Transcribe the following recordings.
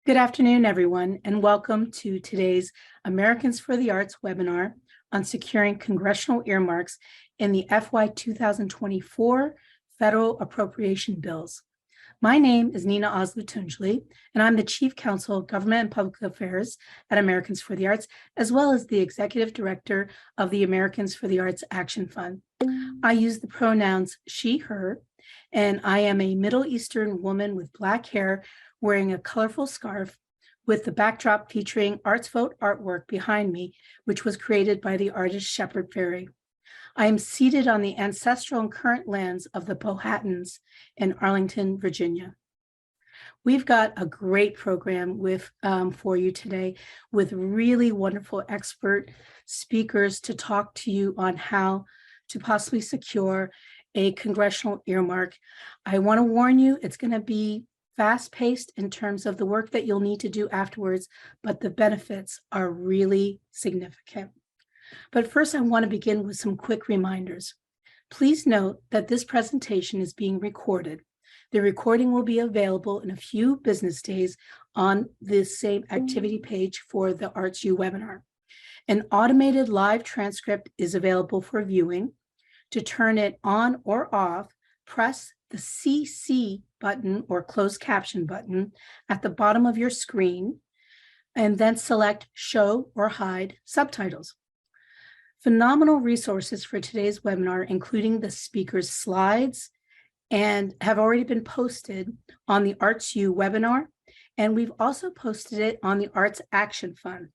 Good afternoon, everyone, and welcome to today's Americans for the Arts webinar on securing congressional earmarks in the FY 2024 federal appropriation bills. My name is Nina Oslu-Tunjli, and I'm the Chief Counsel of Government and Public Affairs at Americans for the Arts, as well as the Executive Director of the Americans for the Arts Action Fund. I use the pronouns she, her, and I am a Middle Eastern woman with black hair wearing a colorful scarf with the backdrop featuring Arts Vote artwork behind me, which was created by the artist Shepard Fairey. I am seated on the ancestral and current lands of the Powhatans in Arlington, Virginia. We've got a great program for you today with really wonderful expert speakers to talk to you on how to possibly secure a congressional earmark. I want to warn you, it's going to be fast-paced in terms of the work that you'll need to do afterwards, but the benefits are really significant. But first, I want to begin with some quick reminders. Please note that this presentation is being recorded. The recording will be available in a few business days on this same activity page for the ArtsU webinar. An automated live transcript is available for viewing. To turn it on or off, press the CC button or closed caption button at the bottom of your screen, and then select Show or Hide Subtitles. Phenomenal resources for today's webinar, including the speaker's slides, and have already been posted on the ArtsU webinar, and we've also posted it on the Arts Action Fund,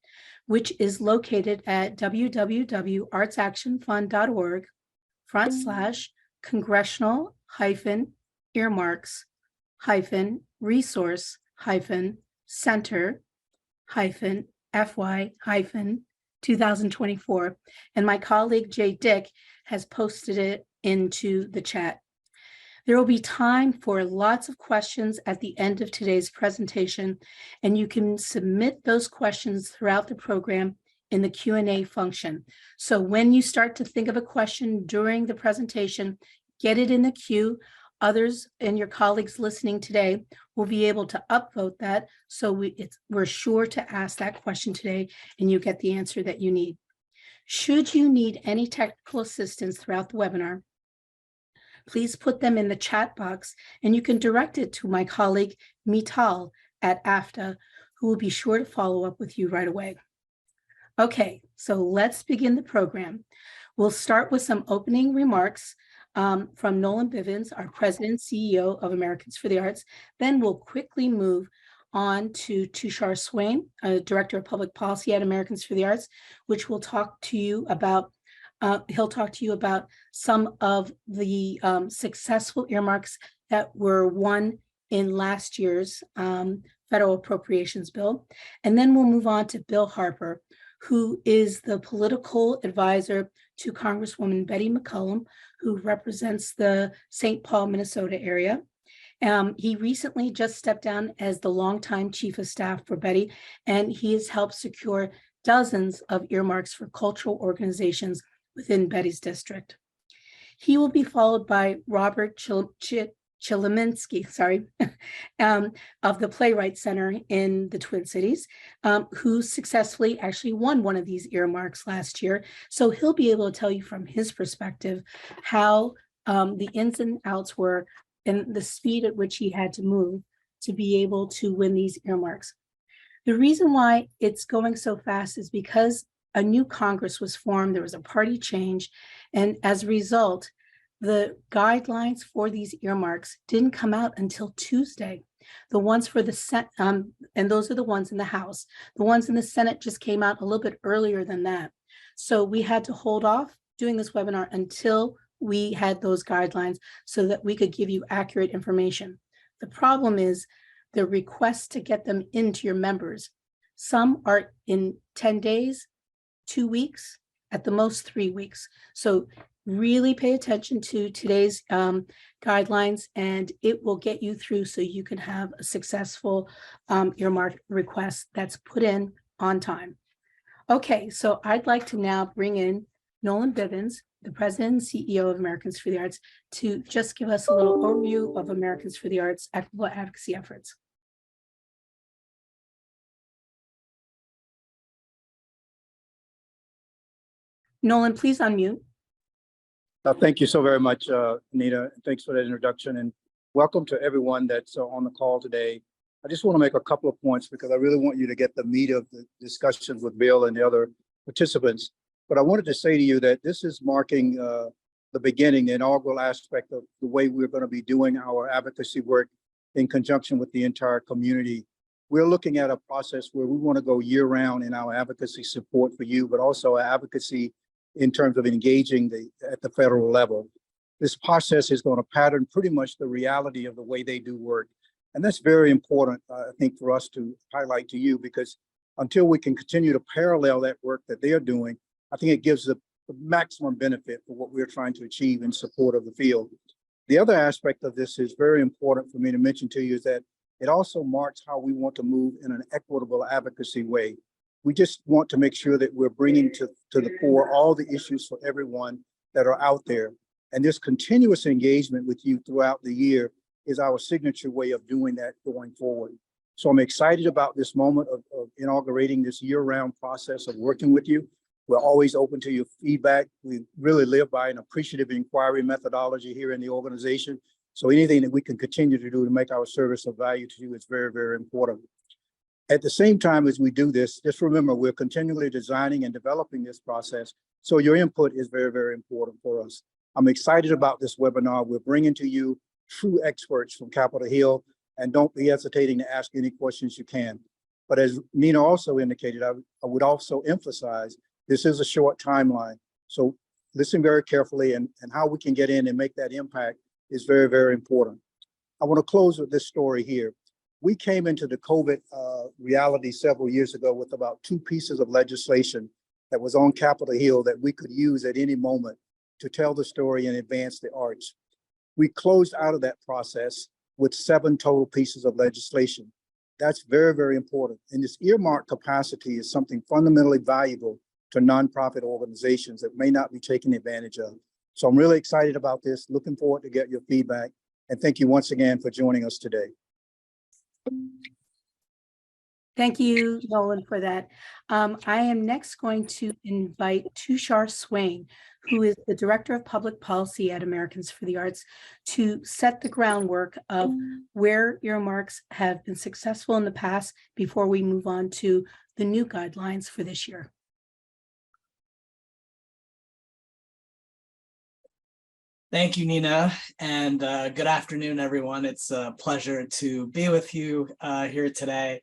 which is located at www.artsaction.org/congressional-earmarks-center-FY-2024. And my colleague Jay Dick has posted it into the chat. There will be time for lots of questions at the end of today's presentation, and you can submit those questions throughout the program in the Q&A function. So when you start to think of a question during the presentation, get it in the queue. Others and your colleagues listening today will be able to upvote that, so we're sure to ask that question today and you get the answer that you need. Should you need any technical assistance throughout the webinar, please put them in the chat box, and you can direct it to my colleague Mital at AFTA, who will be sure to follow up with you right away. Okay, so let's begin the program. We'll start with some opening remarks from Nolan Bivens, our President and CEO of Americans for the Arts. Then we'll quickly move on to Tushar Swain, Director of Public Policy at Americans for the Arts, which will talk to you about he'll talk to you about some of the successful earmarks that were won in last year's federal appropriations bill. And then we'll move on to Bill Harper, who is the political advisor to Congresswoman Betty McCollum, who represents the St. Paul, Minnesota area. He recently just stepped down as the longtime chief of staff for Betty, and he has helped secure dozens of earmarks for cultural organizations within Betty's district. He will be followed by Robert Chiliminski, of the Playwright Center in the Twin Cities, who successfully actually won one of these earmarks last year. So he'll be able to tell you from his perspective how the ins and outs were and the speed at which he had to move to be able to win these earmarks. The reason why it's going so fast is because a new Congress was formed, there was a party change, and as a result, the guidelines for these earmarks didn't come out until Tuesday. The ones for the Senate, and those are the ones in the House. The ones in the Senate just came out a little bit earlier than that. So we had to hold off doing this webinar until we had those guidelines so that we could give you accurate information. The problem is the requests to get them into your members. Some are in 10 days, 2 weeks, at the most 3 weeks. So really pay attention to today's guidelines, and it will get you through so you can have a successful earmark request that's put in on time. Okay, so I'd like to now bring in Nolan Bivens, the President and CEO of Americans for the Arts, to just give us a little overview of Americans for the Arts equitable advocacy efforts. Nolan, please unmute. Thank you so very much, Nina. Thanks for that introduction, and welcome to everyone that's on the call today. I just want to make a couple of points because I really want you to get the meat of the discussions with Bill and the other participants. But I wanted to say to you that this is marking the beginning, the inaugural aspect of the way we're going to be doing our advocacy work in conjunction with the entire community. We're looking at a process where we want to go year round in our advocacy support for you, but also our advocacy in terms of engaging at the federal level. This process is going to pattern pretty much the reality of the way they do work. And that's very important, I think, for us to highlight to you, because until we can continue to parallel that work that they are doing, I think it gives the maximum benefit for what we're trying to achieve in support of the field. The other aspect of this is very important for me to mention to you is that it also marks how we want to move in an equitable advocacy way. We just want to make sure that we're bringing to the fore all the issues for everyone that are out there. And this continuous engagement with you throughout the year is our signature way of doing that going forward. So I'm excited about this moment of inaugurating this year-round process of working with you. We're always open to your feedback. We really live by an appreciative inquiry methodology here in the organization. So anything that we can continue to do to make our service of value to you is very, very important. At the same time as we do this, just remember, we're continually designing and developing this process. So your input is very, very important for us. I'm excited about this webinar. We're bringing to you true experts from Capitol Hill, and don't be hesitating to ask any questions you can. But as Nina also indicated, I would also emphasize this is a short timeline. So listen very carefully, and how we can get in and make that impact is very, very important. I want to close with this story here. We came into the COVID reality several years ago with about 2 pieces of legislation that was on Capitol Hill that we could use at any moment to tell the story and advance the arts. We closed out of that process with 7 total pieces of legislation. That's very, very important. And this earmark capacity is something fundamentally valuable to nonprofit organizations that may not be taken advantage of. So I'm really excited about this, looking forward to get your feedback. And thank you once again for joining us today. Thank you, Nolan, for that. I am next going to invite Tushar Swain, who is the Director of Public Policy at Americans for the Arts, to set the groundwork of where earmarks have been successful in the past before we move on to the new guidelines for this year. Thank you, Nina, and good afternoon, everyone. It's a pleasure to be with you here today.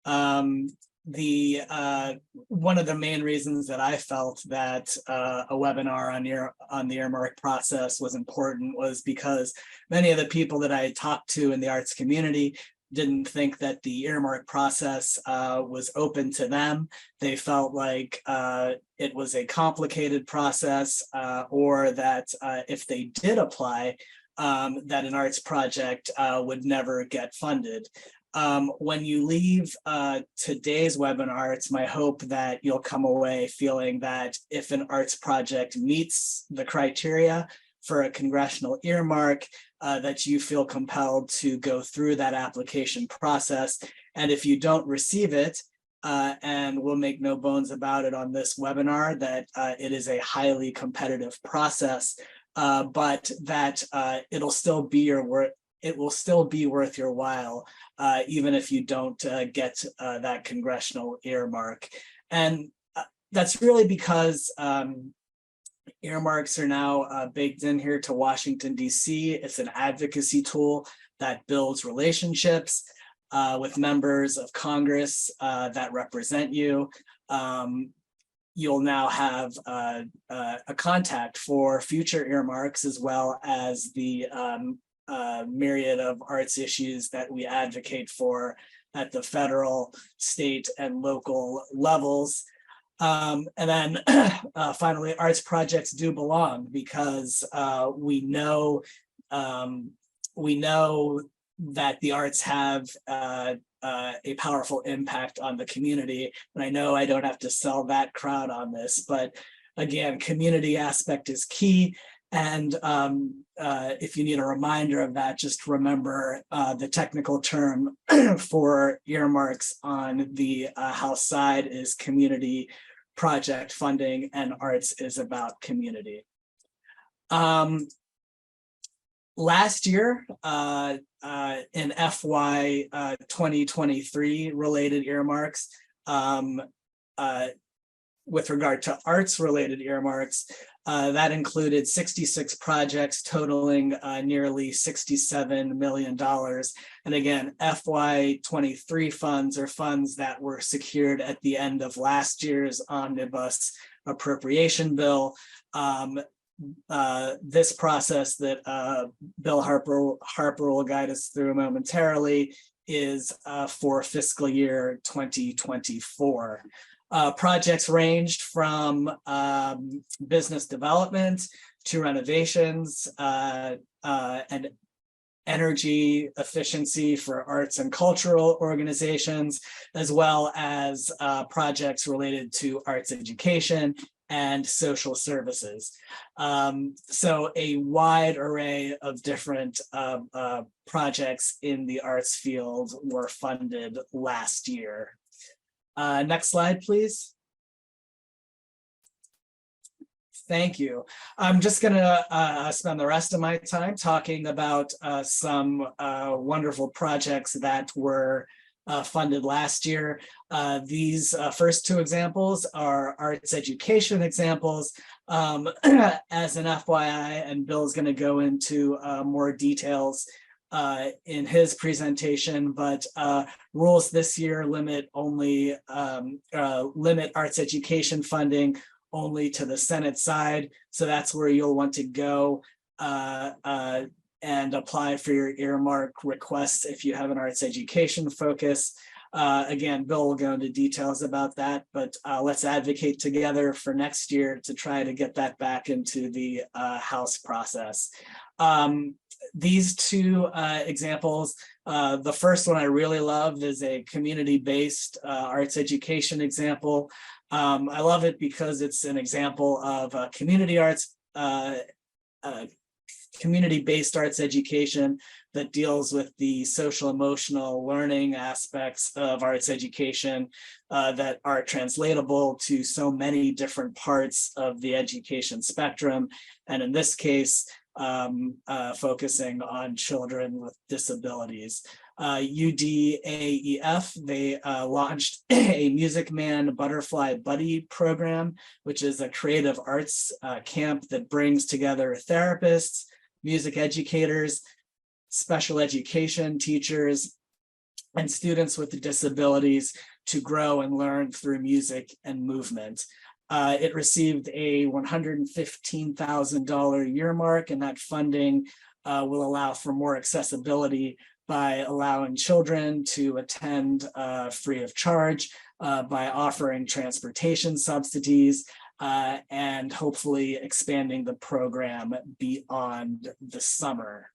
One of the main reasons that I felt that a webinar on the earmark process was important was because many of the people that I talked to in the arts community didn't think that the earmark process was open to them. They felt like it was a complicated process, or that if they did apply, that an arts project would never get funded. When you leave today's webinar, it's my hope that you'll come away feeling that if an arts project meets the criteria for a congressional earmark, that you feel compelled to go through that application process. And if you don't receive it, and we'll make no bones about it on this webinar, that it is a highly competitive process, but that it will still be worth your while, even if you don't get that congressional earmark. And that's really because earmarks are now baked in here to Washington, D.C. It's an advocacy tool that builds relationships with members of Congress that represent you. You'll now have a contact for future earmarks, as well as the myriad of arts issues that we advocate for at the federal, state, and local levels. And then finally, arts projects do belong, because we know that the arts have a powerful impact on the community. And I know I don't have to sell that crowd on this, but again, community aspect is key. And if you need a reminder of that, just remember the technical term for earmarks on the House side is community project funding, and arts is about community. Last year, in FY 2023 related earmarks, with regard to arts related earmarks, that included 66 projects totaling nearly $67 million. And again, FY 23 funds are funds that were secured at the end of last year's omnibus appropriation bill. This process that Bill Harper will guide us through momentarily is for fiscal year 2024. Projects ranged from business development to renovations and energy efficiency for arts and cultural organizations, as well as projects related to arts education and social services. So a wide array of different projects in the arts field were funded last year. Next slide, please. Thank you. I'm just gonna spend the rest of my time talking about some wonderful projects that were funded last year. These first two examples are arts education examples. As an FYI, and Bill's gonna go into more details in his presentation, but rules this year limit only limit arts education funding only to the Senate side. So that's where you'll want to go and apply for your earmark requests if you have an arts education focus. Again, Bill will go into details about that, but let's advocate together for next year to try to get that back into the House process. These two examples, the first one I really loved is a community-based arts education example. I love it because it's an example of community arts, community-based arts education that deals with the social emotional learning aspects of arts education that are translatable to so many different parts of the education spectrum. And in this case, focusing on children with disabilities. UDAEF, they launched a Music Man Butterfly Buddy program, which is a creative arts camp that brings together therapists, music educators, special education teachers, and students with disabilities to grow and learn through music and movement. It received a $115,000 earmark, and that funding will allow for more accessibility by allowing children to attend free of charge, by offering transportation subsidies, and hopefully expanding the program beyond the summer.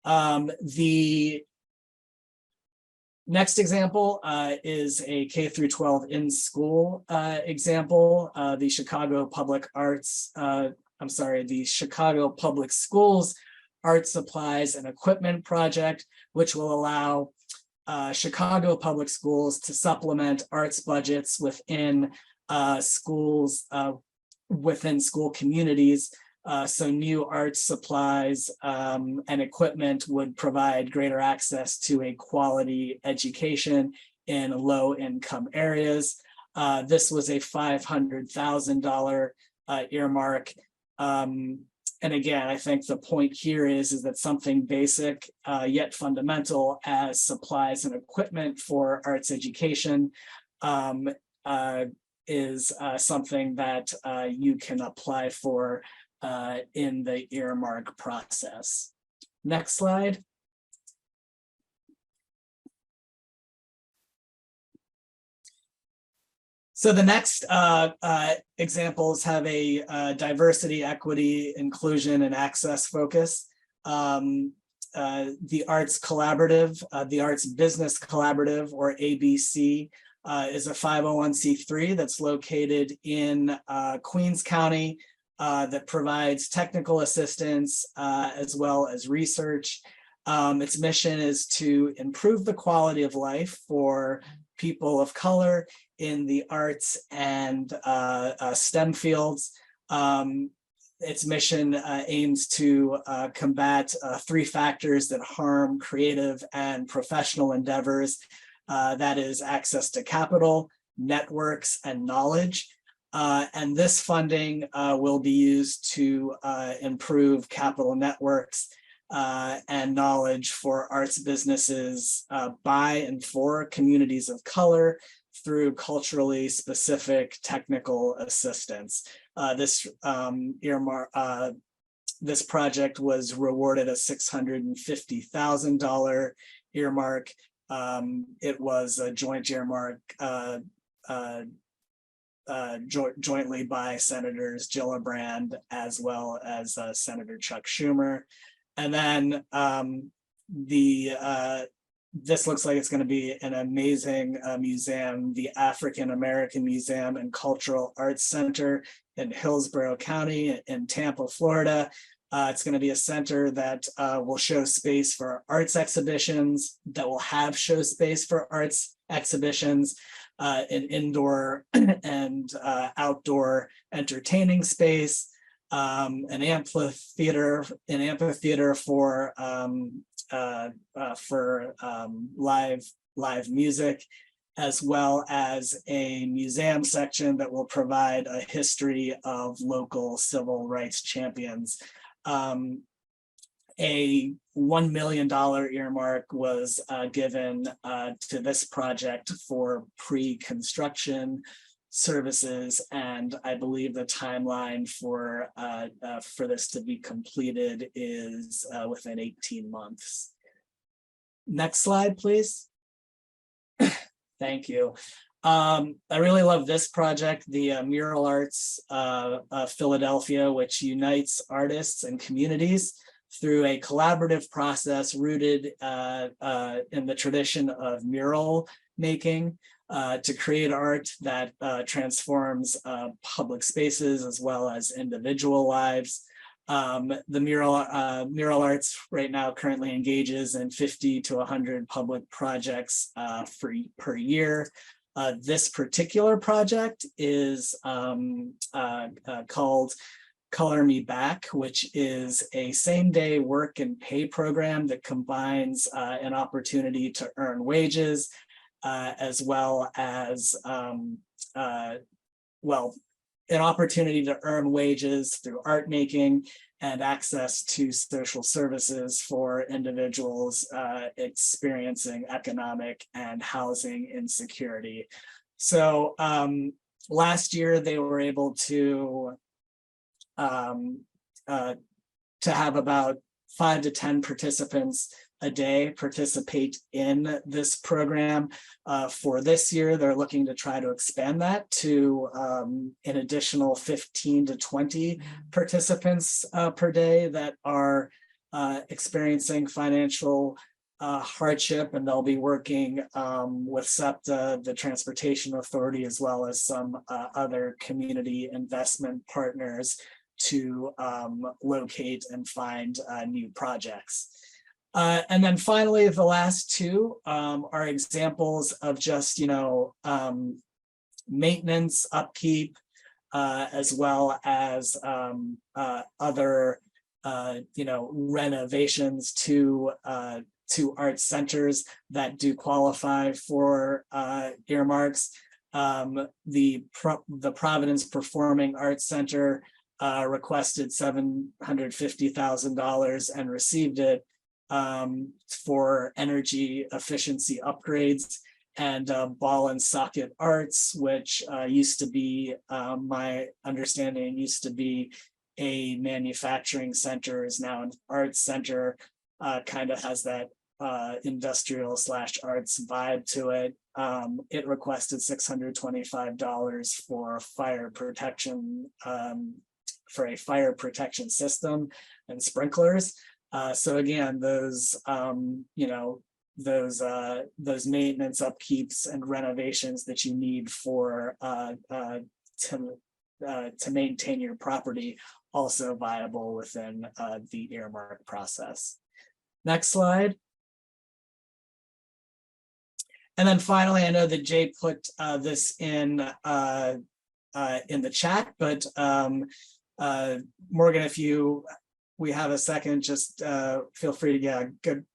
The next example is a K-12 in-school example. The Chicago Public Schools Art Supplies and Equipment Project, which will allow Chicago Public Schools to supplement arts budgets within schools, within school communities. So new arts supplies and equipment would provide greater access to a quality education in low-income areas. This was a $500,000 earmark. And again, I think the point here is that something basic yet fundamental as supplies and equipment for arts education is something that you can apply for in the earmark process. Next slide. So the next examples have a diversity, equity, inclusion, and access focus. The Arts Collaborative, the Arts Business Collaborative, or ABC, is a 501c3 that's located in Queens County that provides technical assistance as well as research. Its mission is to improve the quality of life for people of color in the arts and STEM fields. Its mission aims to combat 3 factors that harm creative and professional endeavors. That is access to capital, networks, and knowledge. And this funding will be used to improve capital networks and knowledge for arts businesses by and for communities of color through culturally specific technical assistance. This project was rewarded a $650,000 earmark. It was a joint earmark jointly by Senators Gillibrand as well as Senator Chuck Schumer. And then this looks like it's going to be an amazing museum, the African American Museum and Cultural Arts Center in Hillsborough County in Tampa, Florida. It's going to be a center that will show space for arts exhibitions, that will have show space for arts exhibitions, an indoor and outdoor entertaining space, an amphitheater for live music, as well as a museum section that will provide a history of local civil rights champions. A $1 million earmark was given to this project for pre-construction services, and I believe the timeline for this to be completed is within 18 months. Next slide, please. Thank you. I really love this project, the Mural Arts Philadelphia, which unites artists and communities through a collaborative process rooted in the tradition of mural making to create art that transforms public spaces as well as individual lives. The Mural Arts right now currently engages in 50 to 100 public projects per year. This particular project is called Color Me Back, which is a same-day work and pay program that combines an opportunity to earn wages as well as an opportunity to earn wages through art making and access to social services for individuals experiencing economic and housing insecurity. So last year they were able to have about 5 to 10 participants a day participate in this program. For this year, they're looking to try to expand that to an additional 15 to 20 participants per day that are experiencing financial hardship, and they'll be working with SEPTA, the Transportation Authority, as well as some other community investment partners to locate and find new projects. And then finally, the last two are examples of just, maintenance, upkeep, as well as other, renovations to art centers that do qualify for earmarks. The Providence Performing Arts Center requested $750,000 and received it for energy efficiency upgrades. And Ball and Socket Arts, which used to be, my understanding, used to be a manufacturing center, is now an arts center, kind of has that industrial / arts vibe to it. It requested $625 for fire protection, for a fire protection system and sprinklers. So again, those those maintenance, upkeeps, and renovations that you need for to maintain your property, also viable within the earmark process. Next slide. And then finally, I know that Jay put this in the chat, but Morgan, if we have a second, just feel free to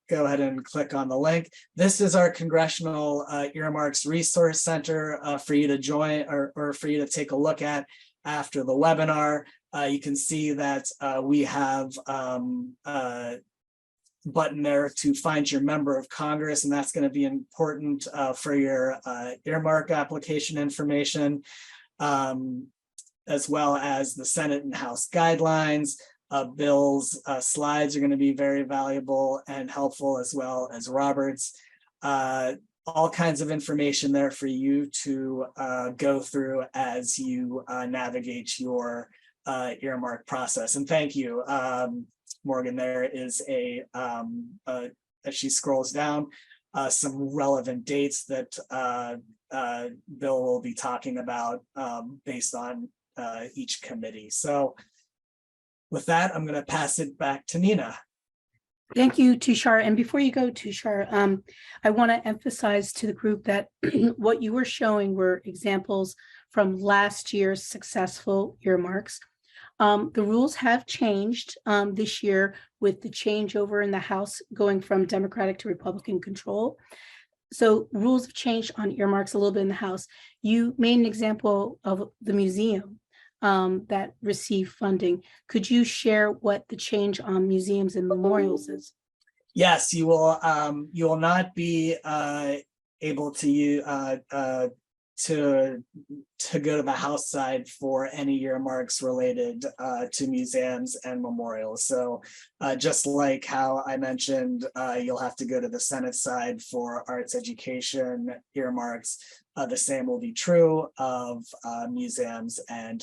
go ahead and click on the link. This is our Congressional Earmarks Resource Center for you to join or for you to take a look at after the webinar. You can see that we have a button there to find your member of Congress, and that's going to be important for your earmark application information, as well as the Senate and House guidelines. Bill's slides are going to be very valuable and helpful, as well as Robert's. All kinds of information there for you to go through as you navigate your earmark process. And thank you, Morgan. There is as she scrolls down, some relevant dates that Bill will be talking about based on each committee. So with that, I'm going to pass it back to Nina. Thank you, Tushar. And before you go, Tushar, I want to emphasize to the group that what you were showing were examples from last year's successful earmarks. The rules have changed this year with the changeover in the House going from Democratic to Republican control. So rules have changed on earmarks a little bit in the House. You made an example of the museum that received funding. Could you share what the change on museums and memorials is? Yes, you will not be able to go to the House side for any earmarks related to museums and memorials. So just like how I mentioned, you'll have to go to the Senate side for arts education earmarks. The same will be true of museums and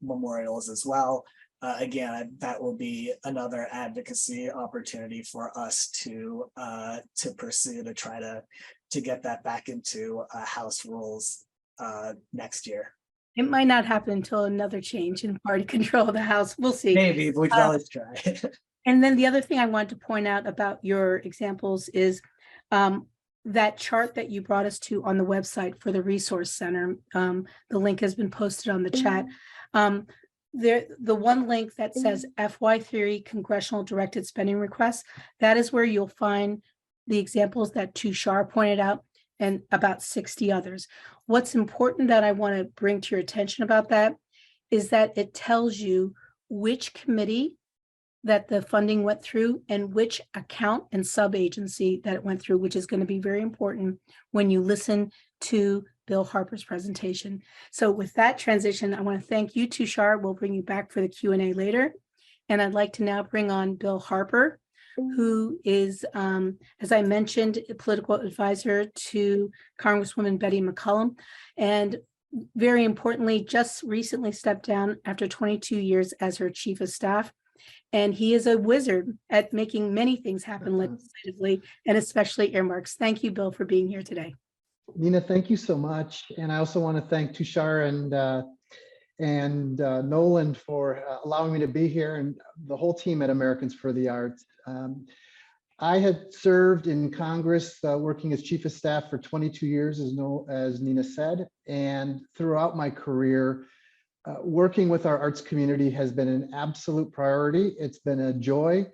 memorials as well. Again, that will be another advocacy opportunity for us to pursue to try to get that back into House rules next year. It might not happen until another change in party control of the House. We'll see. Maybe, but we can always try. And then the other thing I wanted to point out about your examples is that chart that you brought us to on the website for the Resource Center. The link has been posted on the chat. The one link that says FY3 Congressional Directed Spending Requests, that is where you'll find the examples that Tushar pointed out and about 60 others. What's important that I want to bring to your attention about that is that it tells you which committee that the funding went through and which account and sub-agency that it went through, which is going to be very important when you listen to Bill Harper's presentation. So with that transition, I want to thank you, Tushar. We'll bring you back for the Q&A later. And I'd like to now bring on Bill Harper, who is, as I mentioned, a political advisor to Congresswoman Betty McCollum. And very importantly, just recently stepped down after 22 years as her chief of staff. And he is a wizard at making many things happen legislatively, and especially earmarks. Thank you, Bill, for being here today. Nina, thank you so much. And I also want to thank Tushar and Nolan for allowing me to be here, and the whole team at Americans for the Arts. I had served in Congress working as chief of staff for 22 years, as Nina said, and throughout my career, working with our arts community has been an absolute priority. It's been a joy,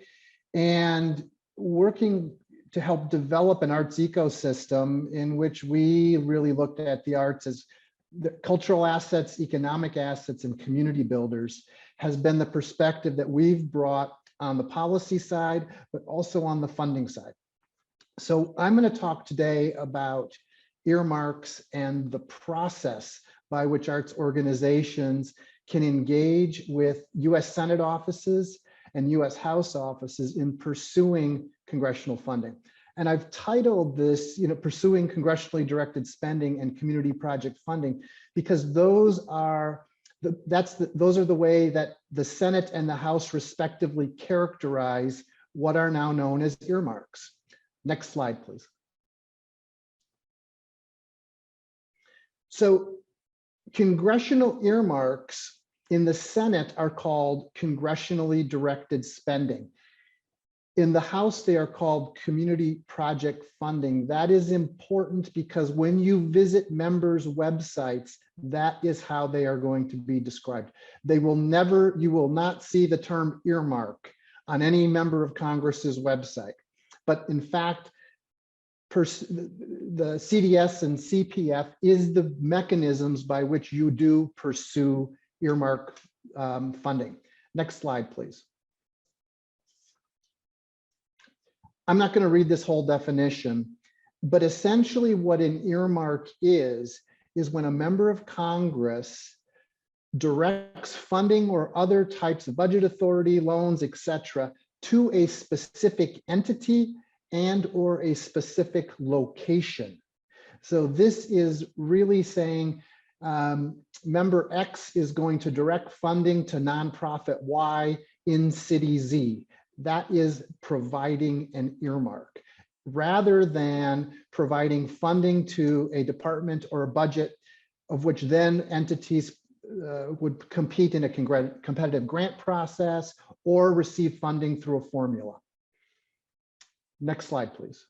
and working to help develop an arts ecosystem in which we really looked at the arts as the cultural assets, economic assets, and community builders has been the perspective that we've brought on the policy side, but also on the funding side. So I'm going to talk today about earmarks and the process by which arts organizations can engage with US Senate offices and US House offices in pursuing congressional funding. And I've titled this, Pursuing Congressionally Directed Spending and Community Project Funding, because those are the way that the Senate and the House respectively characterize what are now known as earmarks. Next slide, please. So congressional earmarks in the Senate are called congressionally directed spending. In the House, they are called community project funding. That is important because when you visit members' websites, that is how they are going to be described. They will never, you will not see the term earmark on any member of Congress's website. But in fact, the CDS and CPF is the mechanisms by which you do pursue earmark funding. Next slide, please. I'm not going to read this whole definition, but essentially what an earmark is when a member of Congress directs funding or other types of budget authority, loans, etc., to a specific entity and or a specific location. So this is really saying member X is going to direct funding to nonprofit Y in city Z. That is providing an earmark rather than providing funding to a department or a budget of which then entities would compete in a competitive grant process or receive funding through a formula. Next slide, please.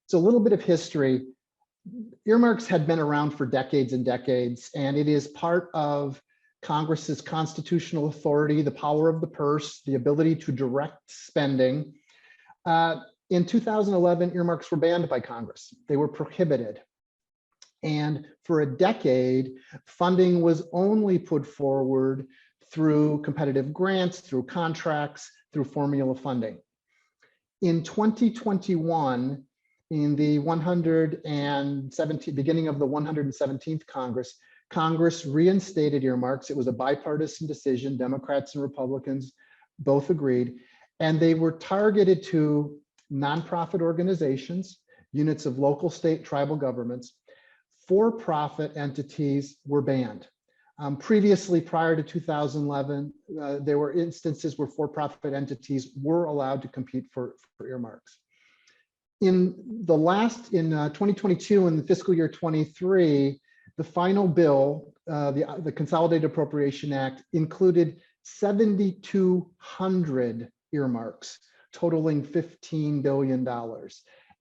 So a little bit of history. Earmarks had been around for decades and decades, and it is part of Congress's constitutional authority, the power of the purse, the ability to direct spending. In 2011, earmarks were banned by Congress. They were prohibited. And for a decade, funding was only put forward through competitive grants, through contracts, through formula funding. In 2021, in the 117th, beginning of the 117th Congress reinstated earmarks. It was a bipartisan decision. Democrats and Republicans both agreed, and they were targeted to nonprofit organizations, units of local, state, tribal governments. For-profit entities were banned. Previously, prior to 2011, there were instances where for-profit entities were allowed to compete for earmarks. In 2022, in the fiscal year 23, the final bill, the Consolidated Appropriation Act, included 7,200 earmarks, totaling $15 billion.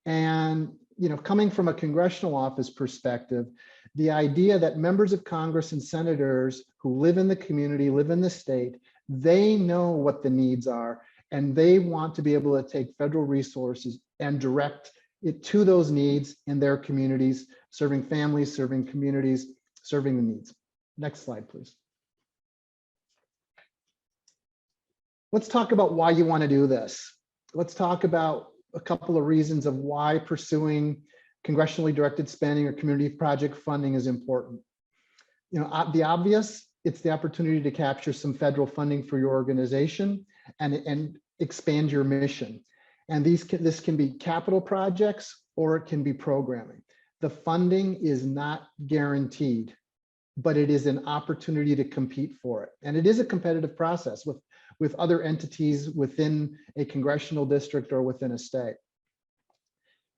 And coming from a congressional office perspective, the idea that members of Congress and senators who live in the community, live in the state, they know what the needs are, and they want to be able to take federal resources and direct it to those needs in their communities, serving families, serving communities, serving the needs. Next slide, please. Let's talk about why you want to do this. Let's talk about a couple of reasons of why pursuing congressionally directed spending or community project funding is important. The obvious, it's the opportunity to capture some federal funding for your organization and expand your mission. And this can be capital projects or it can be programming. The funding is not guaranteed, but it is an opportunity to compete for it. And it is a competitive process with other entities within a congressional district or within a state.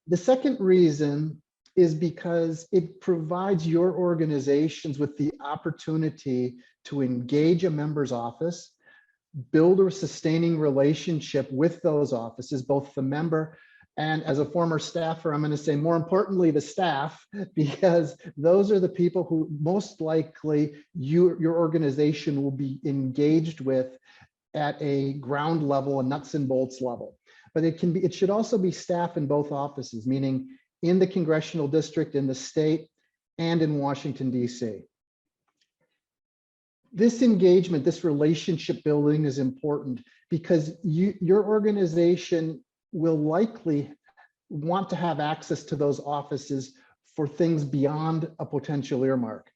The second reason is because it provides your organizations with the opportunity to engage a member's office, build a sustaining relationship with those offices, both the member and, as a former staffer, I'm going to say more importantly, the staff, because those are the people who most likely your organization will be engaged with at a ground level, a nuts and bolts level. But it should also be staff in both offices, meaning in the congressional district, in the state, and in Washington, D.C. This engagement, this relationship building is important because your organization will likely want to have access to those offices for things beyond a potential earmark,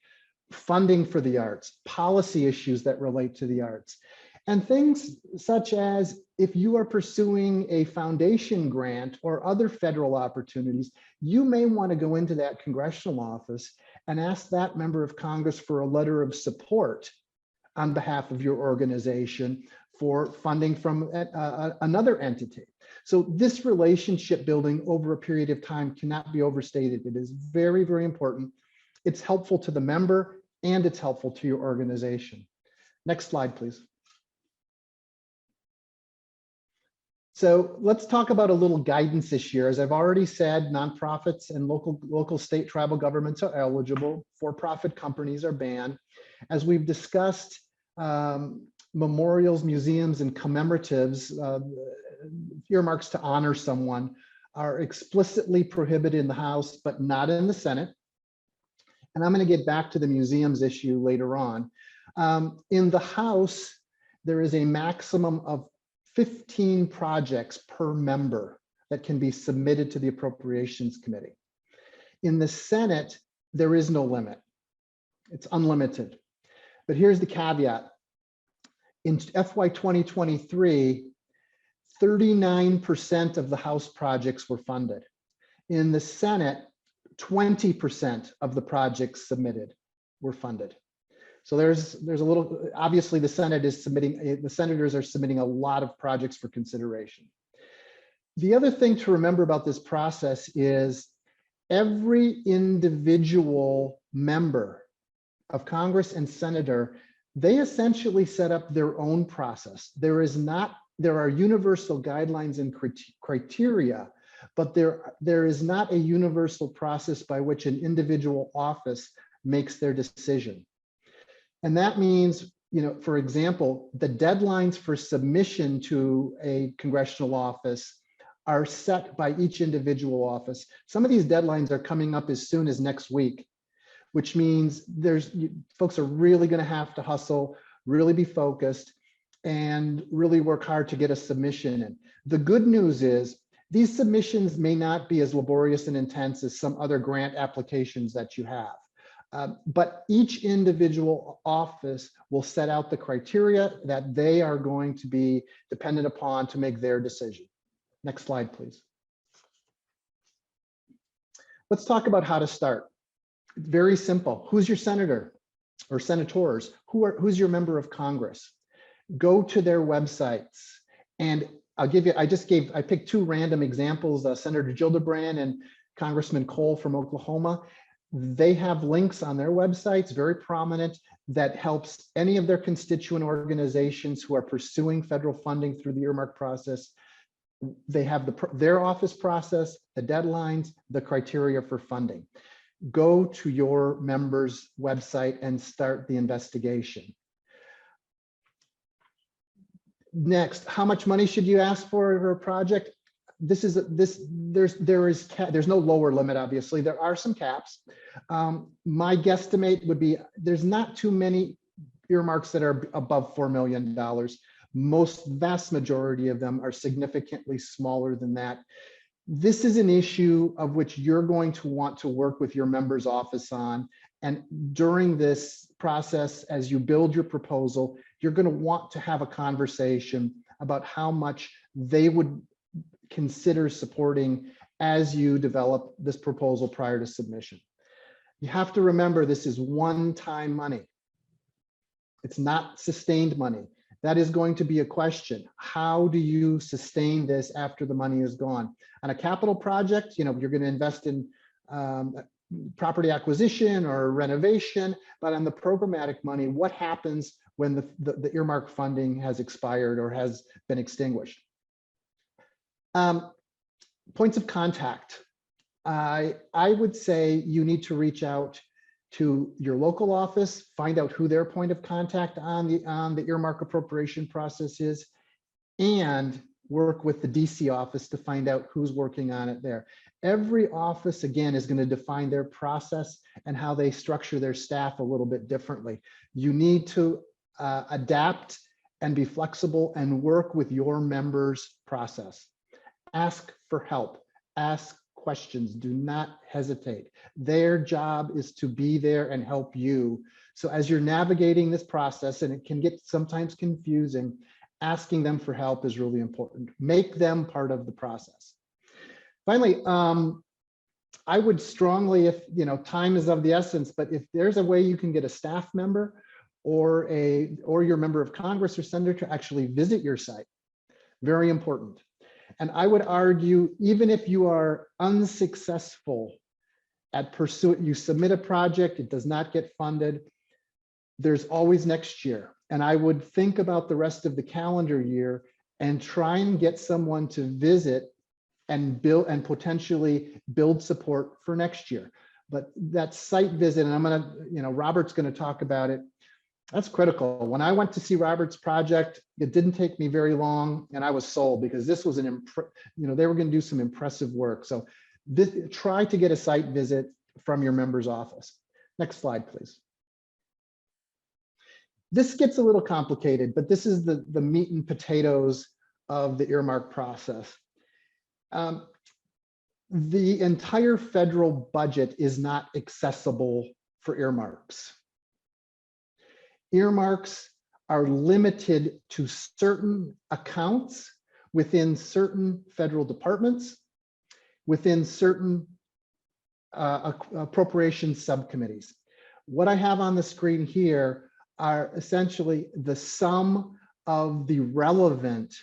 funding for the arts, policy issues that relate to the arts, and things such as if you are pursuing a foundation grant or other federal opportunities, you may want to go into that congressional office and ask that member of Congress for a letter of support on behalf of your organization for funding from another entity. So this relationship building over a period of time cannot be overstated. It is very, very important. It's helpful to the member and it's helpful to your organization. Next slide, please. So let's talk about a little guidance this year. As I've already said, nonprofits and local, state, tribal governments are eligible. For-profit companies are banned. As we've discussed, memorials, museums, and commemoratives, earmarks to honor someone, are explicitly prohibited in the House, but not in the Senate. And I'm going to get back to the museums issue later on. In the House, there is a maximum of 15 projects per member that can be submitted to the Appropriations Committee. In the Senate, there is no limit. It's unlimited. But here's the caveat. In FY 2023, 39% of the House projects were funded. In the Senate, 20% of the projects submitted were funded. So there's a little, obviously the senators are submitting a lot of projects for consideration. The other thing to remember about this process is every individual member of Congress and senator, they essentially set up their own process. There are universal guidelines and criteria, but there is not a universal process by which an individual office makes their decision. And that means, for example, the deadlines for submission to a congressional office are set by each individual office. Some of these deadlines are coming up as soon as next week, which means folks are really going to have to hustle, really be focused, and really work hard to get a submission in. The good news is these submissions may not be as laborious and intense as some other grant applications that you have. But each individual office will set out the criteria that they are going to be dependent upon to make their decision. Next slide, please. Let's talk about how to start. Very simple. Who's your senator or senators? Who's your member of Congress? Go to their websites, and I picked two random examples, Senator Gillibrand and Congressman Cole from Oklahoma. They have links on their websites, very prominent, that helps any of their constituent organizations who are pursuing federal funding through the earmark process. They have their office process, the deadlines, the criteria for funding. Go to your member's website and start the investigation. Next, how much money should you ask for a project? There's no lower limit, obviously. There are some caps. My guesstimate would be there's not too many earmarks that are above $4 million. Vast majority of them are significantly smaller than that. This is an issue of which you're going to want to work with your member's office on. And during this process, as you build your proposal, you're going to want to have a conversation about how much they would consider supporting as you develop this proposal prior to submission. You have to remember this is one-time money. It's not sustained money. That is going to be a question. How do you sustain this after the money is gone? On a capital project, you're going to invest in property acquisition or renovation, but on the programmatic money, what happens when the earmark funding has expired or has been extinguished? Points of contact. I would say you need to reach out to your local office, find out who their point of contact on the earmark appropriation process is, and work with the DC office to find out who's working on it there. Every office, again, is going to define their process and how they structure their staff a little bit differently. You need to adapt and be flexible and work with your members' process. Ask for help, ask questions, do not hesitate. Their job is to be there and help you. So as you're navigating this process, and it can get sometimes confusing, asking them for help is really important. Make them part of the process. Finally, I would strongly, if time is of the essence, but if there's a way you can get a staff member or your member of Congress or senator to actually visit your site, very important. And I would argue, even if you are unsuccessful at pursuing, you submit a project, it does not get funded, there's always next year. And I would think about the rest of the calendar year and try and get someone to visit and build and potentially build support for next year. But that site visit, and I'm gonna, Robert's gonna talk about it, that's critical. When I went to see Robert's project, it didn't take me very long and I was sold, because this was they were gonna do some impressive work. So try to get a site visit from your member's office. Next slide, please. This gets a little complicated, but this is the meat and potatoes of the earmark process. The entire federal budget is not accessible for earmarks. Earmarks are limited to certain accounts within certain federal departments, within certain appropriation subcommittees. What I have on the screen here are essentially the sum of the relevant,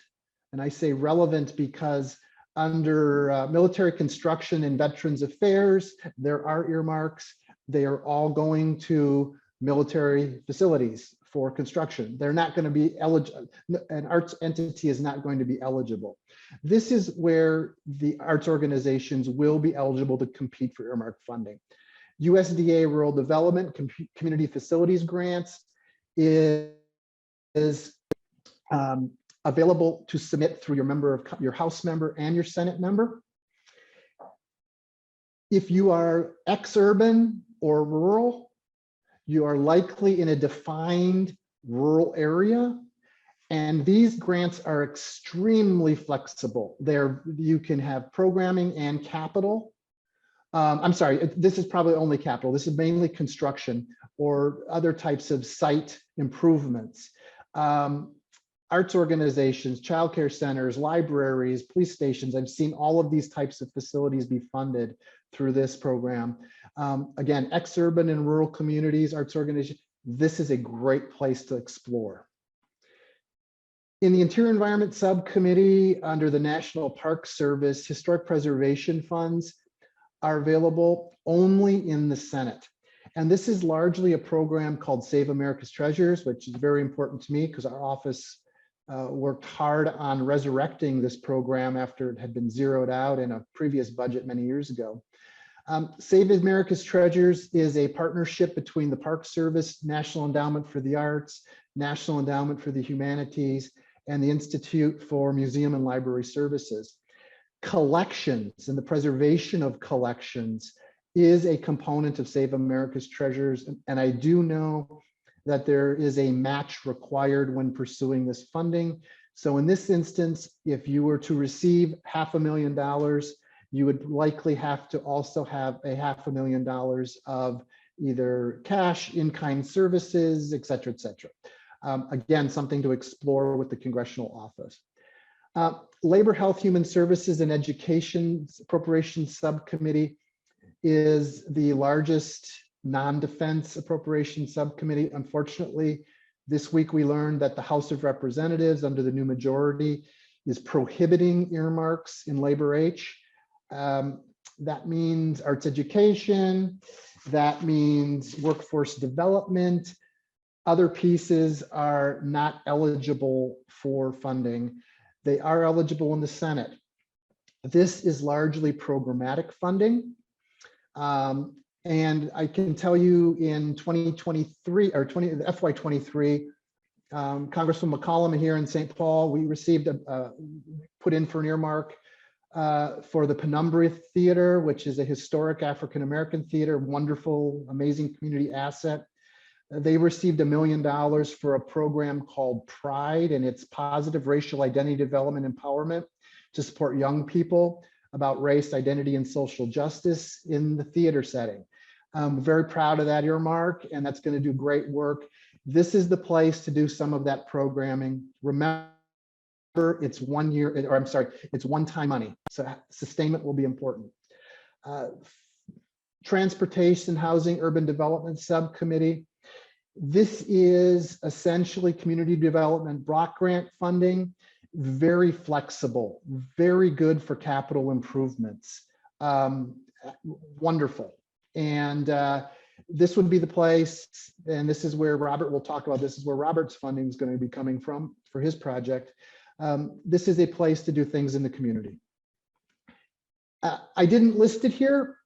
and I say relevant because under military construction and veterans affairs, there are earmarks. They are all going to military facilities for construction. They're not going to be eligible. An arts entity is not going to be eligible. This is where the arts organizations will be eligible to compete for earmark funding. USDA Rural Development Community Facilities Grants is available to submit through your House member and your Senate member. If you are ex-urban or rural, you are likely in a defined rural area, and these grants are extremely flexible. You can have programming and capital. I'm sorry, this is probably only capital. This is mainly construction or other types of site improvements. Arts organizations, childcare centers, libraries, police stations. I've seen all of these types of facilities be funded through this program. Again, ex-urban and rural communities, arts organizations, this is a great place to explore. In the Interior Environment Subcommittee, under the National Park Service, historic preservation funds are available only in the Senate. And this is largely a program called Save America's Treasures, which is very important to me because our office worked hard on resurrecting this program after it had been zeroed out in a previous budget many years ago. Save America's Treasures is a partnership between the Park Service, National Endowment for the Arts, National Endowment for the Humanities, and the Institute for Museum and Library Services. Collections and the preservation of collections is a component of Save America's Treasures. And I do know that there is a match required when pursuing this funding. So in this instance, if you were to receive $500,000, you would likely have to also have a $500,000 of either cash, in-kind services, et cetera, et cetera. Again, something to explore with the Congressional Office. Labor, Health, Human Services, and Education Appropriations Subcommittee is the largest non-defense appropriations subcommittee. Unfortunately, this week we learned that the House of Representatives, under the new majority, is prohibiting earmarks in Labor H. That means arts education, that means workforce development. Other pieces are not eligible for funding. They are eligible in the Senate. This is largely programmatic funding. And I can tell you in 2023 or FY23, Congressman McCollum here in St. Paul, we received put in for an earmark for the Penumbra Theater, which is a historic African-American theater, wonderful, amazing community asset. They received $1 million for a program called Pride, and it's positive racial identity development empowerment to support young people about race, identity, and social justice in the theater setting. I'm very proud of that earmark, and that's going to do great work. This is the place to do some of that programming. Remember, it's 1 year, or I'm sorry, it's one-time money. So sustainment will be important. Transportation, Housing, Urban Development Subcommittee. This is essentially community development block grant funding, very flexible, very good for capital improvements. Wonderful. And this would be the place, and this is where Robert will talk about, this is where Robert's funding is going to be coming from for his project. This is a place to do things in the community. I didn't list it here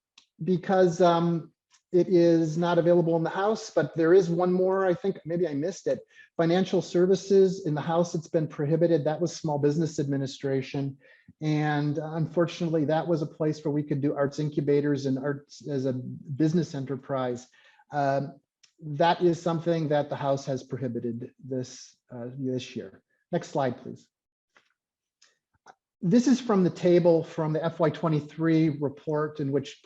because it is not available in the House, but there is one more, I think maybe I missed it. Financial services in the House, it's been prohibited. That was Small Business Administration. And unfortunately, that was a place where we could do arts incubators and arts as a business enterprise. That is something that the House has prohibited this year. Next slide, please. This is from the table from the FY23 report in which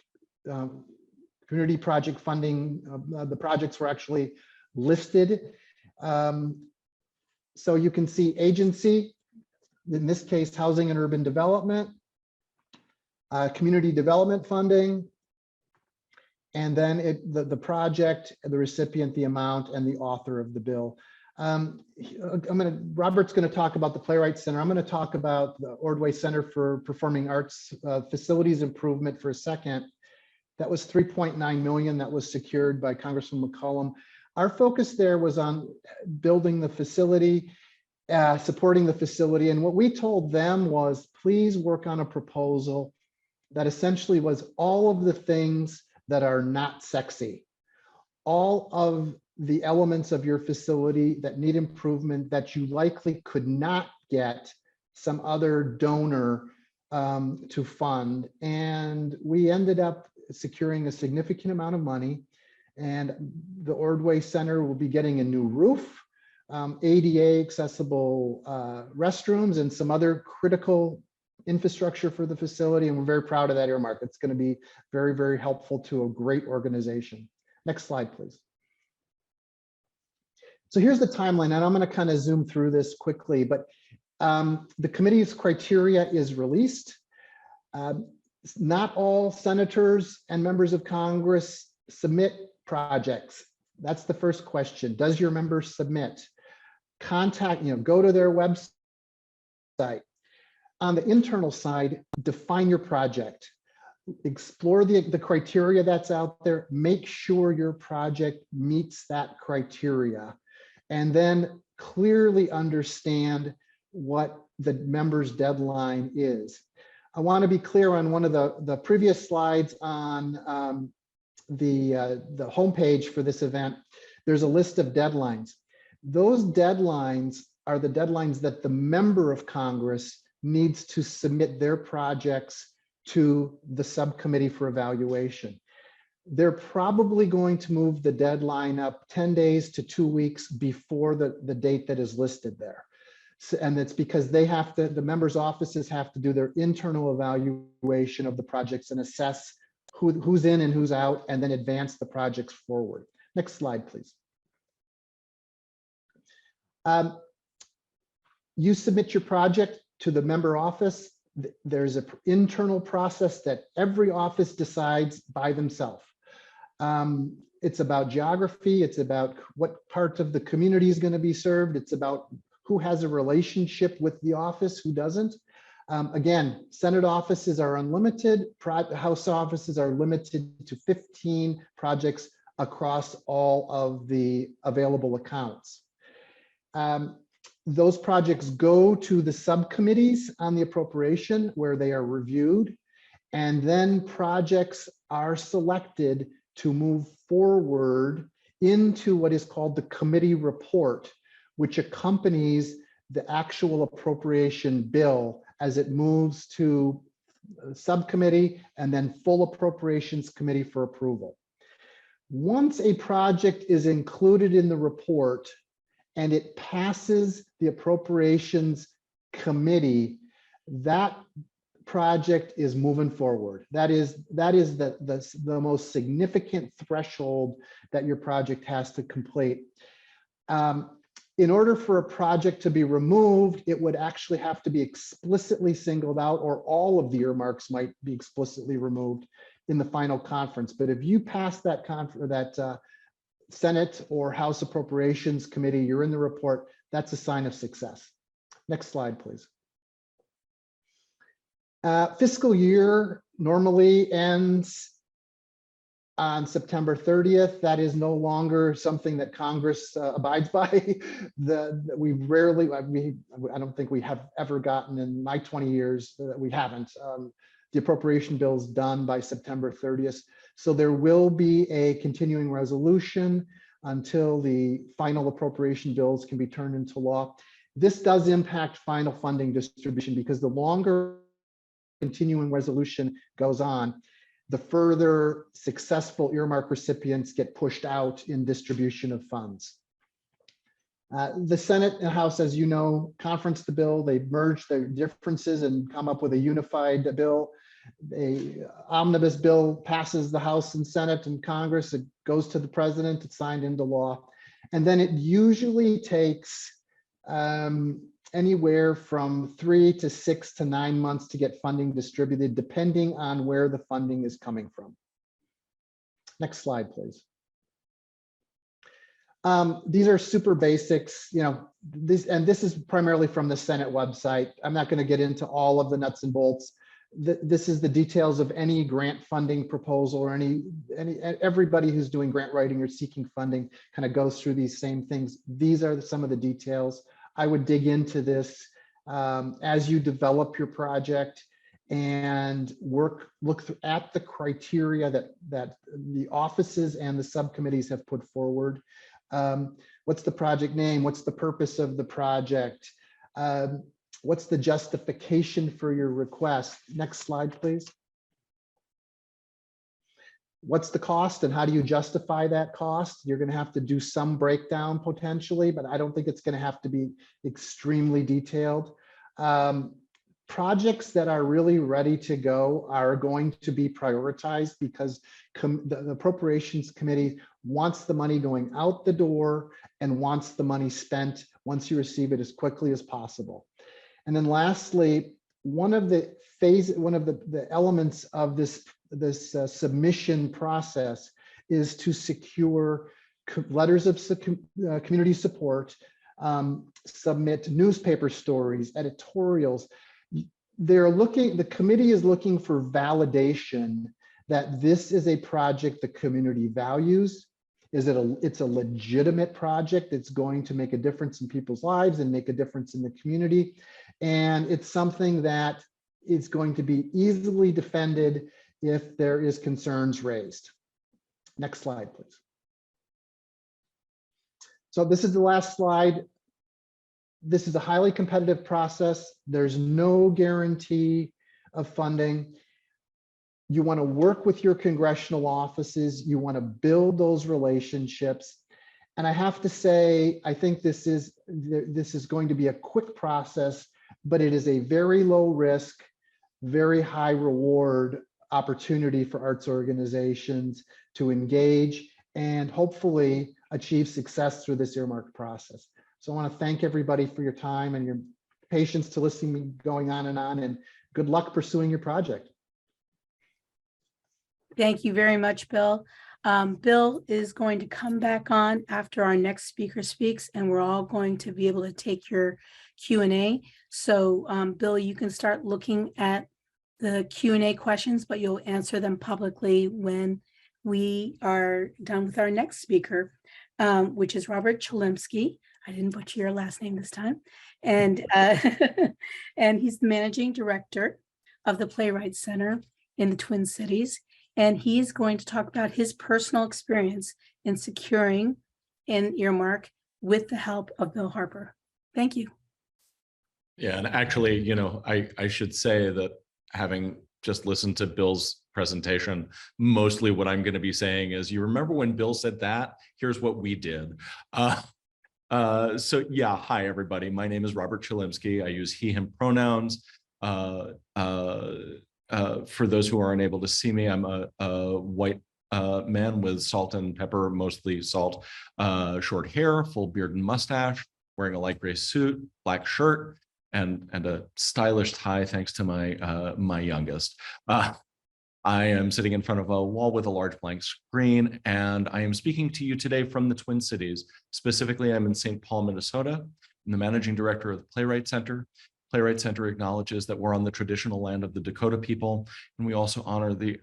community project funding, the projects were actually listed. So you can see agency, in this case, housing and urban development, community development funding, and then the project, the recipient, the amount, and the author of the bill. Robert's going to talk about the Playwright Center. I'm going to talk about the Ordway Center for Performing Arts facilities improvement for a second. That was $3.9 million that was secured by Congressman McCollum. Our focus there was on building the facility, supporting the facility. And what we told them was, please work on a proposal that essentially was all of the things that are not sexy. All of the elements of your facility that need improvement that you likely could not get some other donor to fund. And we ended up securing a significant amount of money, and the Ordway Center will be getting a new roof, ADA accessible restrooms, and some other critical infrastructure for the facility. And we're very proud of that earmark. It's going to be very, very helpful to a great organization. Next slide, please. So here's the timeline, and I'm going to kind of zoom through this quickly, but the committee's criteria is released. Not all senators and members of Congress submit projects. That's the first question. Does your member submit? Contact, go to their website. On the internal side, define your project. Explore the criteria that's out there. Make sure your project meets that criteria. And then clearly understand what the member's deadline is. I want to be clear on one of the previous slides on the homepage for this event. There's a list of deadlines. Those deadlines are the deadlines that the member of Congress needs to submit their projects to the subcommittee for evaluation. They're probably going to move the deadline up 10 days to 2 weeks before the date that is listed there. So, and it's because they have to, the members' offices have to do their internal evaluation of the projects and assess who's in and who's out, and then advance the projects forward. Next slide, please. You submit your project to the member office. There's an internal process that every office decides by themselves. It's about geography. It's about what part of the community is going to be served. It's about who has a relationship with the office, who doesn't. Again, Senate offices are unlimited. House offices are limited to 15 projects across all of the available accounts. Those projects go to the subcommittees on the appropriation where they are reviewed, and then projects are selected to move forward into what is called the committee report, which accompanies the actual appropriation bill as it moves to subcommittee and then full appropriations committee for approval. Once a project is included in the report and it passes the appropriations committee, that project is moving forward. That is the most significant threshold that your project has to complete. In order for a project to be removed, it would actually have to be explicitly singled out, or all of the earmarks might be explicitly removed in the final conference. But if you pass that Senate or House Appropriations Committee, you're in the report, that's a sign of success. Next slide, please. Fiscal year normally ends on September 30th. That is no longer something that Congress abides by. We rarely, I don't think we have ever gotten in my 20 years that we haven't. The appropriation bill is done by September 30th. So there will be a continuing resolution until the final appropriation bills can be turned into law. This does impact final funding distribution because the longer continuing resolution goes on, the further successful earmark recipients get pushed out in distribution of funds. The Senate and House, as you know, conferenced the bill. They merged their differences and come up with a unified bill. A omnibus bill passes the House and Senate and Congress. It goes to the president. It's signed into law. And then it usually takes anywhere from 3 to 6 to 9 months to get funding distributed, depending on where the funding is coming from. Next slide, please. These are super basics, this is primarily from the Senate website. I'm not going to get into all of the nuts and bolts. This is the details of any grant funding proposal, or everybody who's doing grant writing or seeking funding kind of goes through these same things. These are some of the details. I would dig into this as you develop your project and look at the criteria that the offices and the subcommittees have put forward. What's the project name? What's the purpose of the project? What's the justification for your request? Next slide, please. What's the cost and how do you justify that cost? You're going to have to do some breakdown potentially, but I don't think it's going to have to be extremely detailed. Projects that are really ready to go are going to be prioritized because the Appropriations Committee wants the money going out the door and wants the money spent once you receive it as quickly as possible. And then lastly, one of the elements of this submission process is to secure letters of community support, submit newspaper stories, editorials. The committee is looking for validation that this is a project the community values. It's a legitimate project that's going to make a difference in people's lives and make a difference in the community. And it's something that is going to be easily defended if there is concerns raised. Next slide, please. So this is the last slide. This is a highly competitive process. There's no guarantee of funding. You want to work with your congressional offices. You want to build those relationships. And I have to say, I think this is going to be a quick process, but it is a very low risk, very high reward opportunity for arts organizations to engage and hopefully achieve success through this earmark process. So I want to thank everybody for your time and your patience to listening to me going on, and good luck pursuing your project. Thank you very much, Bill. Bill is going to come back on after our next speaker speaks, and we're all going to be able to take your Q&A. So Bill, you can start looking at the Q&A questions, but you'll answer them publicly when we are done with our next speaker, which is Robert Chalimsky. I didn't butcher your last name this time. And, and he's the managing director of the Playwright Center in the Twin Cities. And he's going to talk about his personal experience in securing an earmark with the help of Bill Harper. Thank you. Yeah, and actually, I should say that having just listened to Bill's presentation, mostly what I'm going to be saying is, you remember when Bill said that? Here's what we did. So yeah, hi everybody. My name is Robert Chalimsky. I use he, him pronouns. For those who aren't able to see me, I'm a white man with salt and pepper, mostly salt, short hair, full beard and mustache, wearing a light gray suit, black shirt, and a stylish tie, thanks to my youngest. I am sitting in front of a wall with a large blank screen, and I am speaking to you today from the Twin Cities. Specifically, I'm in St. Paul, Minnesota. I'm the managing director of the Playwright Center. Playwright Center acknowledges that we're on the traditional land of the Dakota people, and we also honor the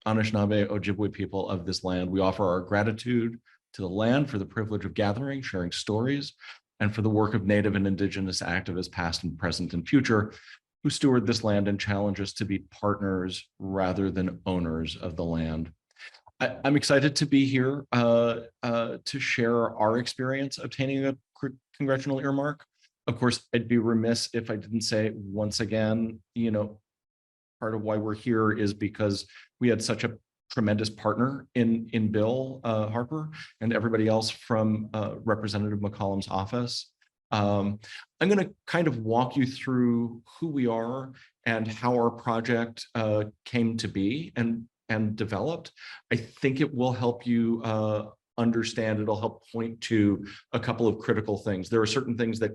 Anishinaabe, Ojibwe people of this land. We offer our gratitude to the land for the privilege of gathering, sharing stories, and for the work of Native and Indigenous activists, past and present and future, who steward this land and challenge us to be partners rather than owners of the land. I'm excited to be here to share our experience obtaining a congressional earmark. Of course, I'd be remiss if I didn't say once again, you know, part of why we're here is because we had such a tremendous partner in Bill Harper and everybody else from Representative McCollum's office. I'm going to kind of walk you through who we are and how our project came to be and developed. I think it will help you understand. It'll help point to a couple of critical things. There are certain things that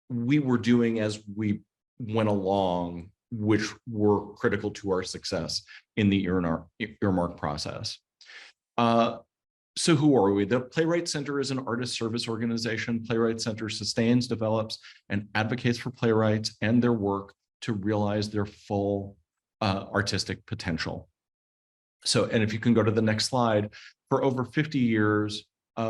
we were doing as we went along, which were critical to our success in the earmark process. So who are we? The Playwright Center is an artist service organization. Playwright Center sustains, develops, and advocates for playwrights and their work to realize their full artistic potential. So, and if you can go to the next slide, for over 50 years,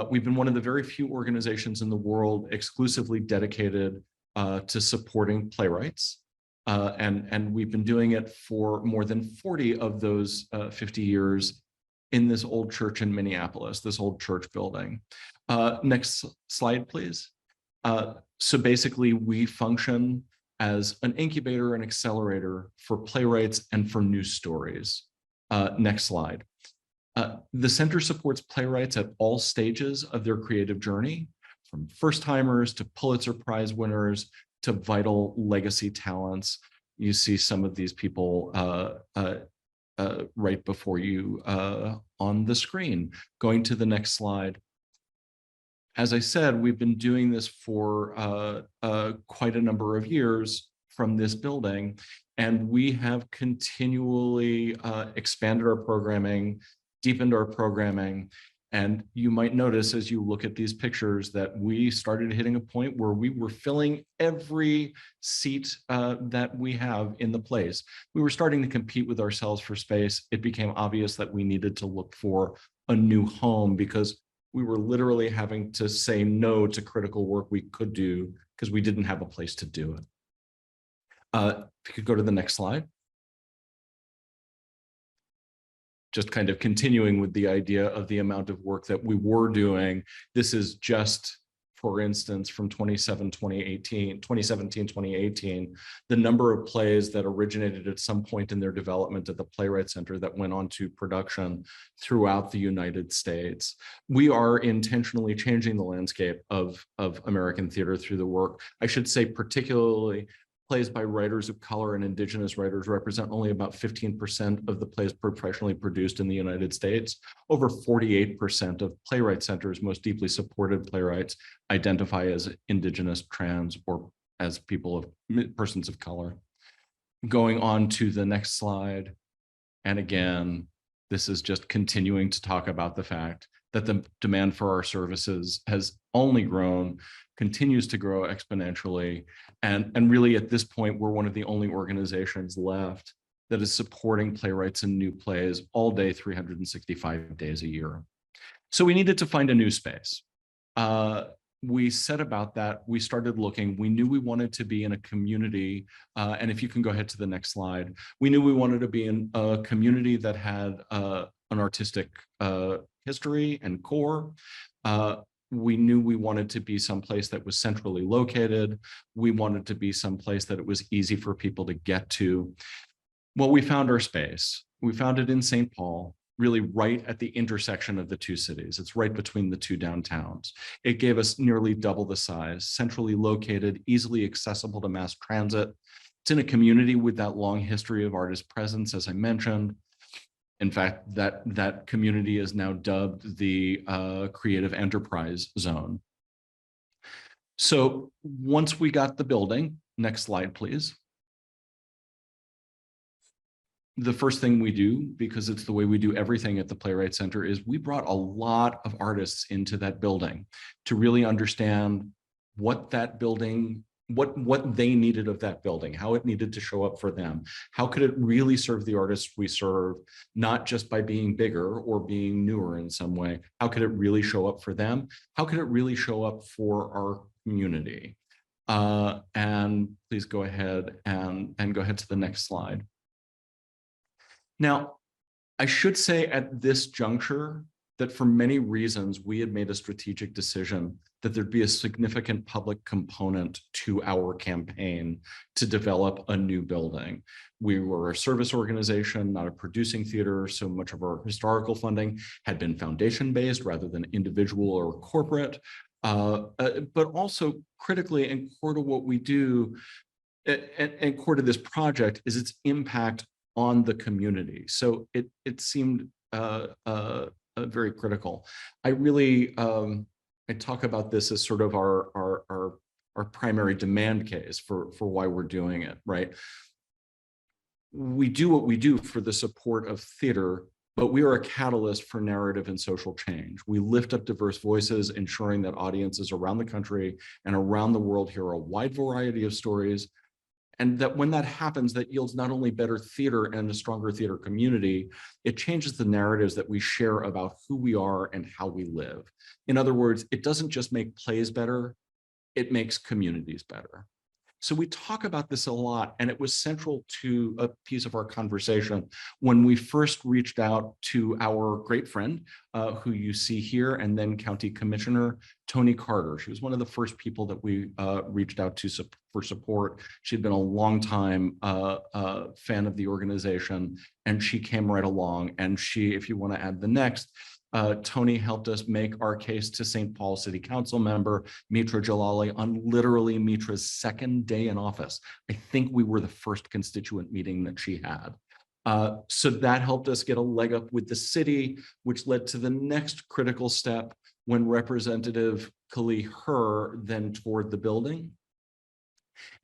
we've been one of the very few organizations in the world exclusively dedicated to supporting playwrights. And we've been doing it for more than 40 of those 50 years in this old church in Minneapolis, this old church building. Next slide, please. So basically, we function as an incubator and accelerator for playwrights and for new stories. Next slide. The center supports playwrights at all stages of their creative journey, from first-timers to Pulitzer Prize winners to vital legacy talents. You see some of these people right before you on the screen. Going to the next slide. As I said, we've been doing this for quite a number of years from this building, and we have continually expanded our programming, deepened our programming. And you might notice as you look at these pictures that we started hitting a point where we were filling every seat that we have in the place. We were starting to compete with ourselves for space. It became obvious that we needed to look for a new home because we were literally having to say no to critical work we could do because we didn't have a place to do it. If you could go to the next slide. Just kind of continuing with the idea of the amount of work that we were doing. This is just, for instance, from 2017, 2018, the number of plays that originated at some point in their development at the Playwright Center that went on to production throughout the United States. We are intentionally changing the landscape of American theater through the work. I should say particularly plays by writers of color and Indigenous writers represent only about 15% of the plays professionally produced in the United States. Over 48% of Playwright Center's most deeply supported playwrights identify as Indigenous, trans, or as persons of color. Going on to the next slide. And again, this is just continuing to talk about the fact that the demand for our services has only grown, continues to grow exponentially. And really at this point, we're one of the only organizations left that is supporting playwrights and new plays all day, 365 days a year. So we needed to find a new space. We set about that. We started looking. We knew we wanted to be in a community. And if you can go ahead to the next slide, we knew we wanted to be in a community that had an artistic history and core. We knew we wanted to be someplace that was centrally located. We wanted to be someplace that it was easy for people to get to. Well, we found our space. We found it in St. Paul, really right at the intersection of the two cities. It's right between the two downtowns. It gave us nearly double the size, centrally located, easily accessible to mass transit. It's in a community with that long history of artist presence, as I mentioned. In fact, that community is now dubbed the Creative Enterprise Zone. So once we got the building, next slide, please. The first thing we do, because it's the way we do everything at the Playwright Center, is we brought a lot of artists into that building to really understand what that building what they needed of that building, how it needed to show up for them. How could it really serve the artists we serve, not just by being bigger or being newer in some way? How could it really show up for them? How could it really show up for our community? And please go ahead and go ahead to the next slide. Now, I should say at this juncture that for many reasons, we had made a strategic decision that there'd be a significant public component to our campaign to develop a new building. We were a service organization, not a producing theater, so much of our historical funding had been foundation-based rather than individual or corporate. But also critically, and core to what we do, and core to this project is its impact on the community. So it seemed very critical. I really I talk about this as sort of our primary demand case for why we're doing it, right? We do what we do for the support of theater, but we are a catalyst for narrative and social change. We lift up diverse voices, ensuring that audiences around the country and around the world hear a wide variety of stories. And that when that happens, that yields not only better theater and a stronger theater community, it changes the narratives that we share about who we are and how we live. In other words, it doesn't just make plays better, it makes communities better. So we talk about this a lot, and it was central to a piece of our conversation when we first reached out to our great friend, who you see here, and then County Commissioner Toni Carter. She was one of the first people that we reached out to for support. She'd been a long time fan of the organization, and she came right along. And she, if you want to add the next, Toni helped us make our case to St. Paul City Council member Mitra Jalali on literally Mitra's second day in office. I think we were the first constituent meeting that she had. So that helped us get a leg up with the city, which led to the next critical step when Representative Kali Her then toured the building.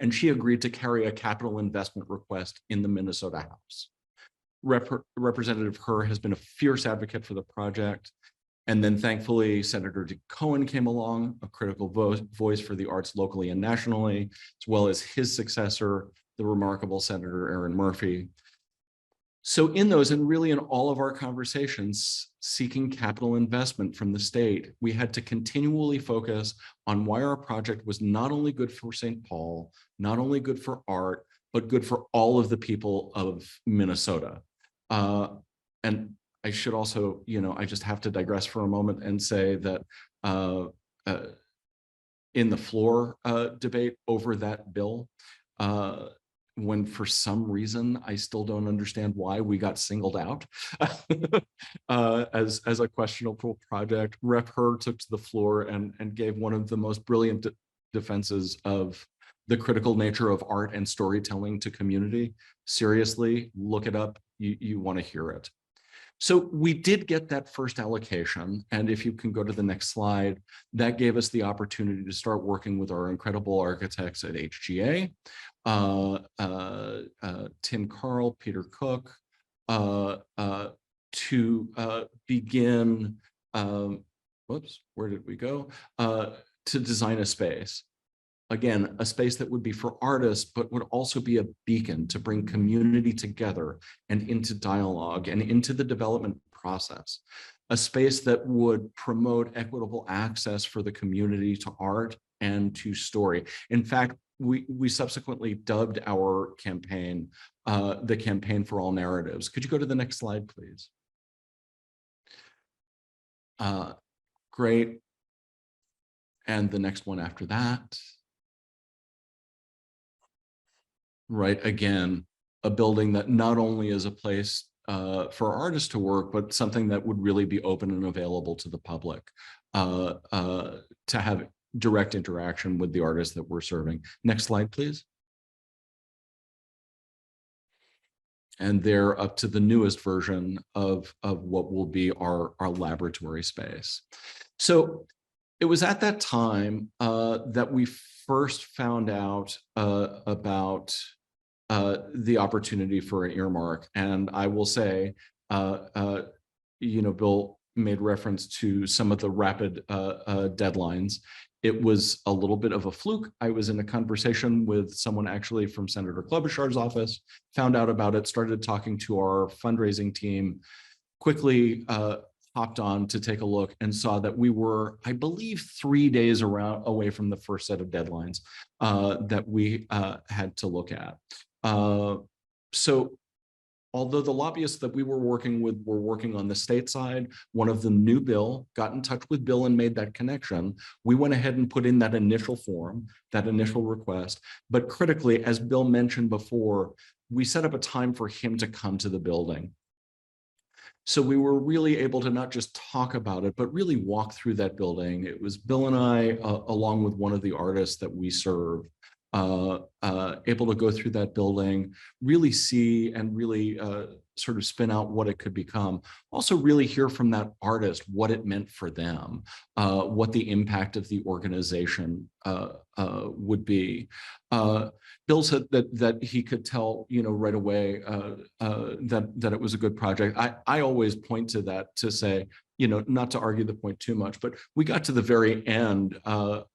And she agreed to carry a capital investment request in the Minnesota House. Representative Her has been a fierce advocate for the project. And then thankfully, Senator Cohen came along, a critical voice for the arts locally and nationally, as well as his successor, the remarkable Senator Erin Murphy. So in those, and really in all of our conversations seeking capital investment from the state, we had to continually focus on why our project was not only good for St. Paul, not only good for art, but good for all of the people of Minnesota. And I should also, I just have to digress for a moment and say that in the floor debate over that bill, when for some reason I still don't understand why we got singled out as a questionable project, Rep. Her took to the floor and gave one of the most brilliant defenses of the critical nature of art and storytelling to community. Seriously, look it up. You want to hear it. So we did get that first allocation. And if you can go to the next slide, that gave us the opportunity to start working with our incredible architects at HGA, Tim Carl, Peter Cook, to begin, whoops, where did we go? To design a space. Again, a space that would be for artists, but would also be a beacon to bring community together and into dialogue and into the development process. A space that would promote equitable access for the community to art and to story. In fact, we subsequently dubbed our campaign the Campaign for All Narratives. Could you go to the next slide, please? Great. And the next one after that. Right, again, a building that not only is a place for artists to work, but something that would really be open and available to the public to have direct interaction with the artists that we're serving. Next slide, please. And they're up to the newest version of what will be our laboratory space. So it was at that time that we first found out about the opportunity for an earmark. And I will say, Bill made reference to some of the rapid deadlines. It was a little bit of a fluke. I was in a conversation with someone actually from Senator Klobuchar's office, found out about it, started talking to our fundraising team, quickly hopped on to take a look and saw that we were, I believe, 3 days away from the first set of deadlines that we had to look at. So although the lobbyists that we were working with were working on the state side, one of them knew Bill, got in touch with Bill and made that connection. We went ahead and put in that initial form, that initial request. But critically, as Bill mentioned before, we set up a time for him to come to the building. So we were really able to not just talk about it, but really walk through that building. It was Bill and I, along with one of the artists that we serve, able to go through that building, really see and really sort of spin out what it could become. Also really hear from that artist what it meant for them, what the impact of the organization would be. Bill said that he could tell, right away that it was a good project. I always point to that to say, not to argue the point too much, but we got to the very end of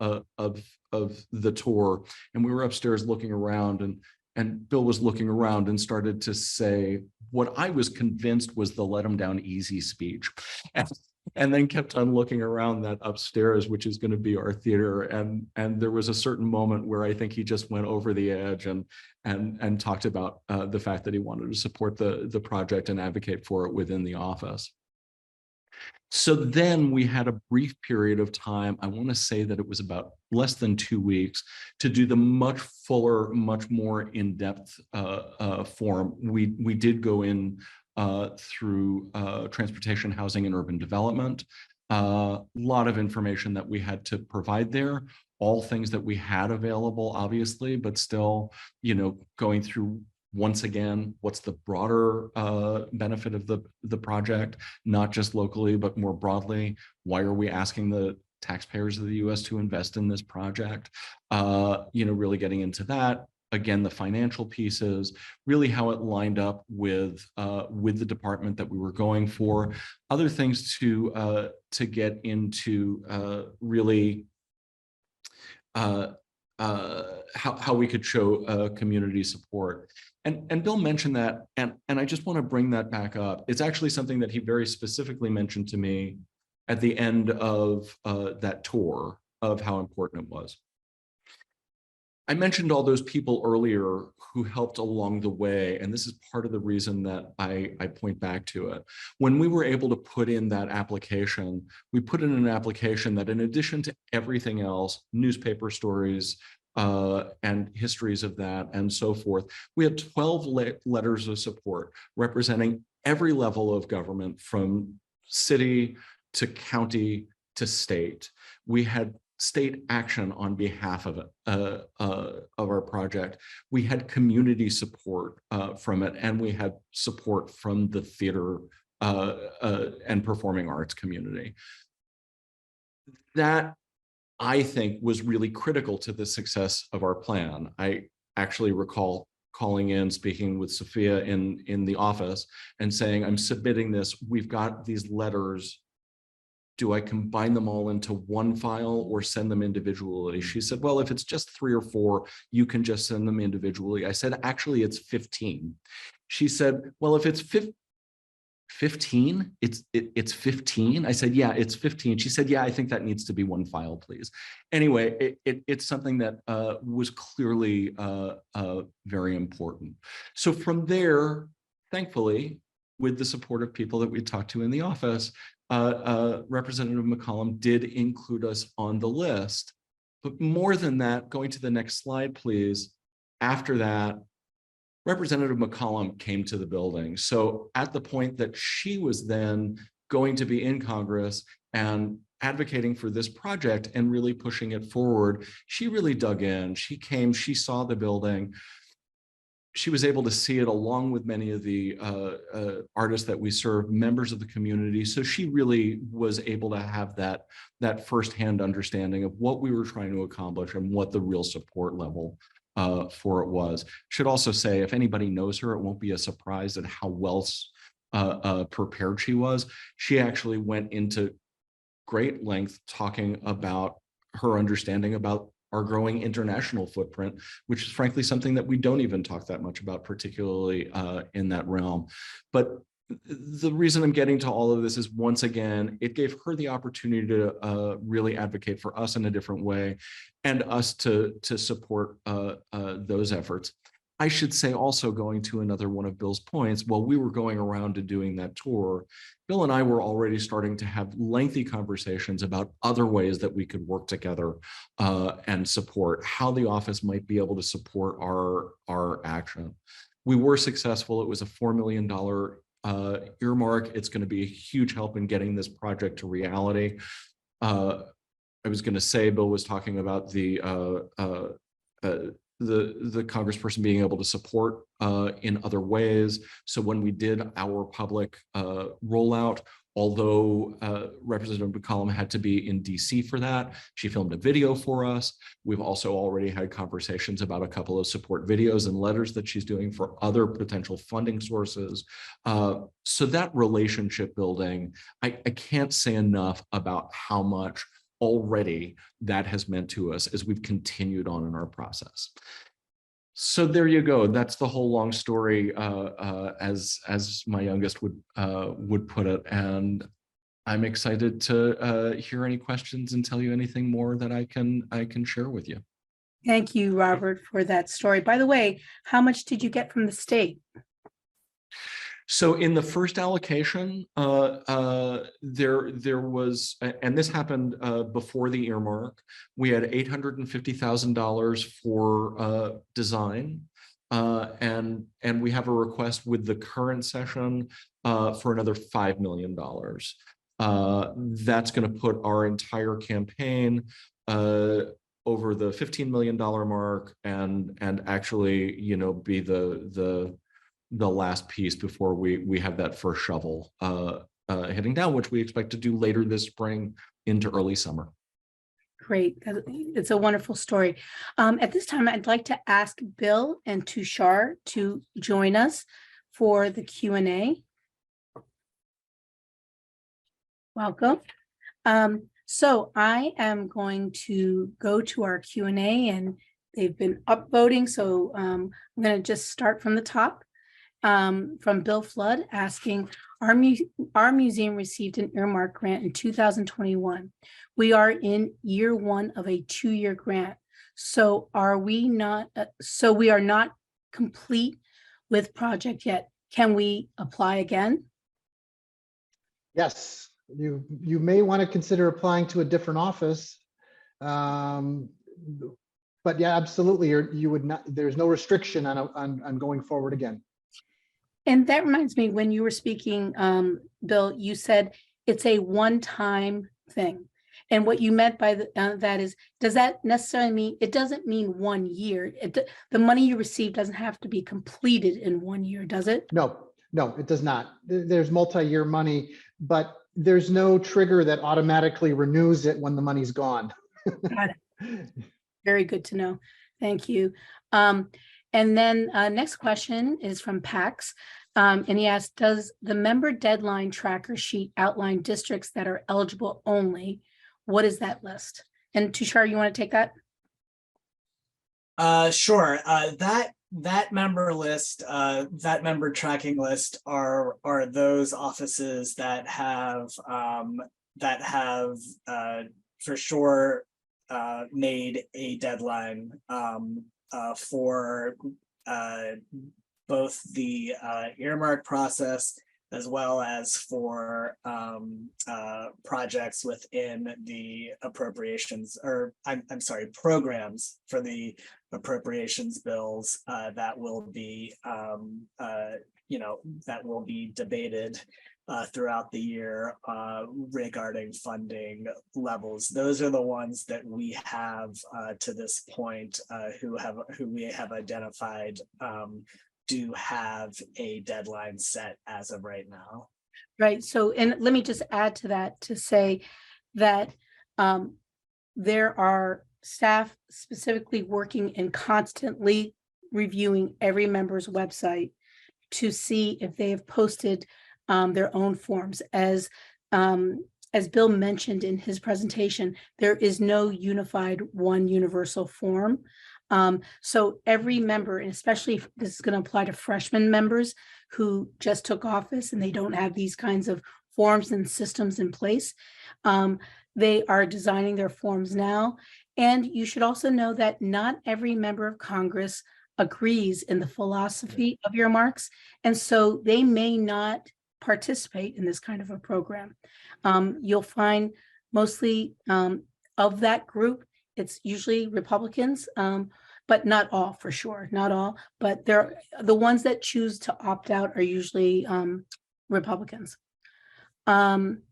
the tour, and we were upstairs looking around, and Bill was looking around and started to say what I was convinced was the "let him down easy" speech, and then kept on looking around that upstairs, which is going to be our theater, and there was a certain moment where I think he just went over the edge and talked about the fact that he wanted to support the project and advocate for it within the office. So then we had a brief period of time, I want to say that it was about less than 2 weeks, to do the much fuller, much more in-depth form. We did go in through transportation, housing, and urban development. A lot of information that we had to provide there, all things that we had available, obviously, but still, going through once again, what's the broader benefit of the project, not just locally, but more broadly? Why are we asking the taxpayers of the US to invest in this project? Really getting into that. Again, the financial pieces, really how it lined up with the department that we were going for. Other things to get into really how we could show community support. And Bill mentioned that, and I just want to bring that back up. It's actually something that he very specifically mentioned to me at the end of that tour, of how important it was. I mentioned all those people earlier who helped along the way, and this is part of the reason that I point back to it. When we were able to put in that application, we put in an application that, in addition to everything else, newspaper stories, and histories of that and so forth, we had 12 letters of support representing every level of government, from city to county to state. We had state action on behalf of it, of our project. We had community support from it, and we had support from the theater and performing arts community. That, I think, was really critical to the success of our plan. I actually recall calling in, speaking with Sophia in the office and saying, I'm submitting this. We've got these letters. Do I combine them all into one file or send them individually? She said, well, if it's just 3 or 4, you can just send them individually. I said, actually, it's 15. She said, well, if it's 15, it's 15. I said, yeah, it's 15. She said, yeah, I think that needs to be one file, please. Anyway, it's something that was clearly very important. So from there, thankfully, with the support of people that we talked to in the office, Representative McCollum did include us on the list. But more than that, going to the next slide, please. After that, Representative McCollum came to the building. So at the point that she was then going to be in Congress and advocating for this project and really pushing it forward, she really dug in. She came, she saw the building. She was able to see it along with many of the artists that we serve, members of the community. So she really was able to have that firsthand understanding of what we were trying to accomplish and what the real support level for it was. Should also say, if anybody knows her, it won't be a surprise at how well prepared she was. She actually went into great length talking about her understanding about our growing international footprint, which is frankly something that we don't even talk that much about, particularly in that realm. But the reason I'm getting to all of this is, once again, it gave her the opportunity to really advocate for us in a different way, and us to support those efforts. I should say also, going to another one of Bill's points, while we were going around to doing that tour, Bill and I were already starting to have lengthy conversations about other ways that we could work together and support, how the office might be able to support our action. We were successful. It was a $4 million earmark. It's going to be a huge help in getting this project to reality. I was going to say, Bill was talking about the congressperson being able to support in other ways. So when we did our public rollout, although Representative McCollum had to be in DC for that, she filmed a video for us. We've also already had conversations about a couple of support videos and letters that she's doing for other potential funding sources. So that relationship building, I can't say enough about how much already that has meant to us as we've continued on in our process. So there you go. That's the whole long story, as my youngest would put it. And I'm excited to hear any questions and tell you anything more that I can share with you. Thank you, Robert, for that story. By the way, how much did you get from the state? So in the first allocation, there was, and this happened before the earmark, we had $850,000 for design, and we have a request with the current session for another $5 million. That's going to put our entire campaign over the $15 million mark, and actually, you know, be the last piece before we have that first shovel hitting down, which we expect to do later this spring into early summer. Great. It's a wonderful story. At this time, I'd like to ask Bill and Tushar to join us for the Q&A. Welcome. So I am going to go to our Q&A, and they've been upvoting. So I'm going to just start from the top. From Bill Flood asking, our museum received an earmark grant in 2021. We are in year one of a 2-year grant. So we are not complete with project yet. Can we apply again? Yes, you may want to consider applying to a different office. But yeah, absolutely. You would not, there's no restriction on going forward again. And that reminds me, when you were speaking, Bill, you said it's a one-time thing. And what you meant by that is, does that necessarily mean, it doesn't mean 1 year? The money you receive doesn't have to be completed in 1 year, does it? No, it does not. There's multi-year money, but there's no trigger that automatically renews it when the money's gone. Got it. Very good to know. Thank you. And then next question is from Pax. And he asked, does the member deadline tracker sheet outline districts that are eligible only? What is that list? And Tushar, you want to take that? Sure. That member list, that member tracking list are those offices that have for sure made a deadline for both the earmark process as well as for projects within the appropriations, or I'm sorry, programs for the appropriations bills that will be that will be debated throughout the year regarding funding levels. Those are the ones that we have to this point who we have identified do have a deadline set as of right now. Right. So, and let me just add to that to say that there are staff specifically working and constantly reviewing every member's website to see if they have posted their own forms. As Bill mentioned in his presentation, there is no unified one universal form. So every member, and especially if this is going to apply to freshman members who just took office and they don't have these kinds of forms and systems in place, they are designing their forms now. And you should also know that not every member of Congress agrees in the philosophy of earmarks, and so they may not participate in this kind of a program. You'll find mostly of that group, it's usually Republicans, but not all, for sure, not all, but the ones that choose to opt out are usually Republicans. And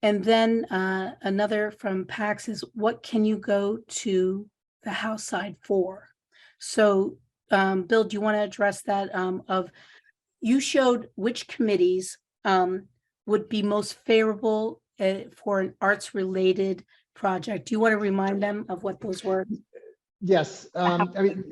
then another from PAX is, what can you go to the House side for? So Bill, do you want to address that? You showed which committees would be most favorable for an arts related project. Do you want to remind them of what those were? Yes, I mean,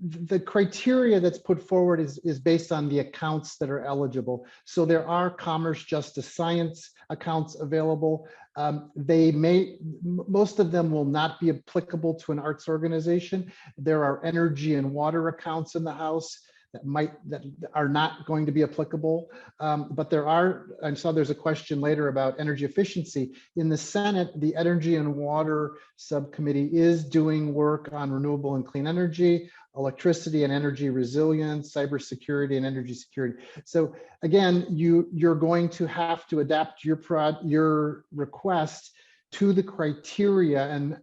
the criteria that's put forward is based on the accounts that are eligible. So there are commerce, justice, science accounts available. Most of them will not be applicable to an arts organization. There are energy and water accounts in the House that are not going to be applicable. But there are, I saw there's a question later about energy efficiency. In the Senate, the Energy and Water Subcommittee is doing work on renewable and clean energy, electricity and energy resilience, cybersecurity and energy security. So again, you're going to have to adapt your request to the criteria and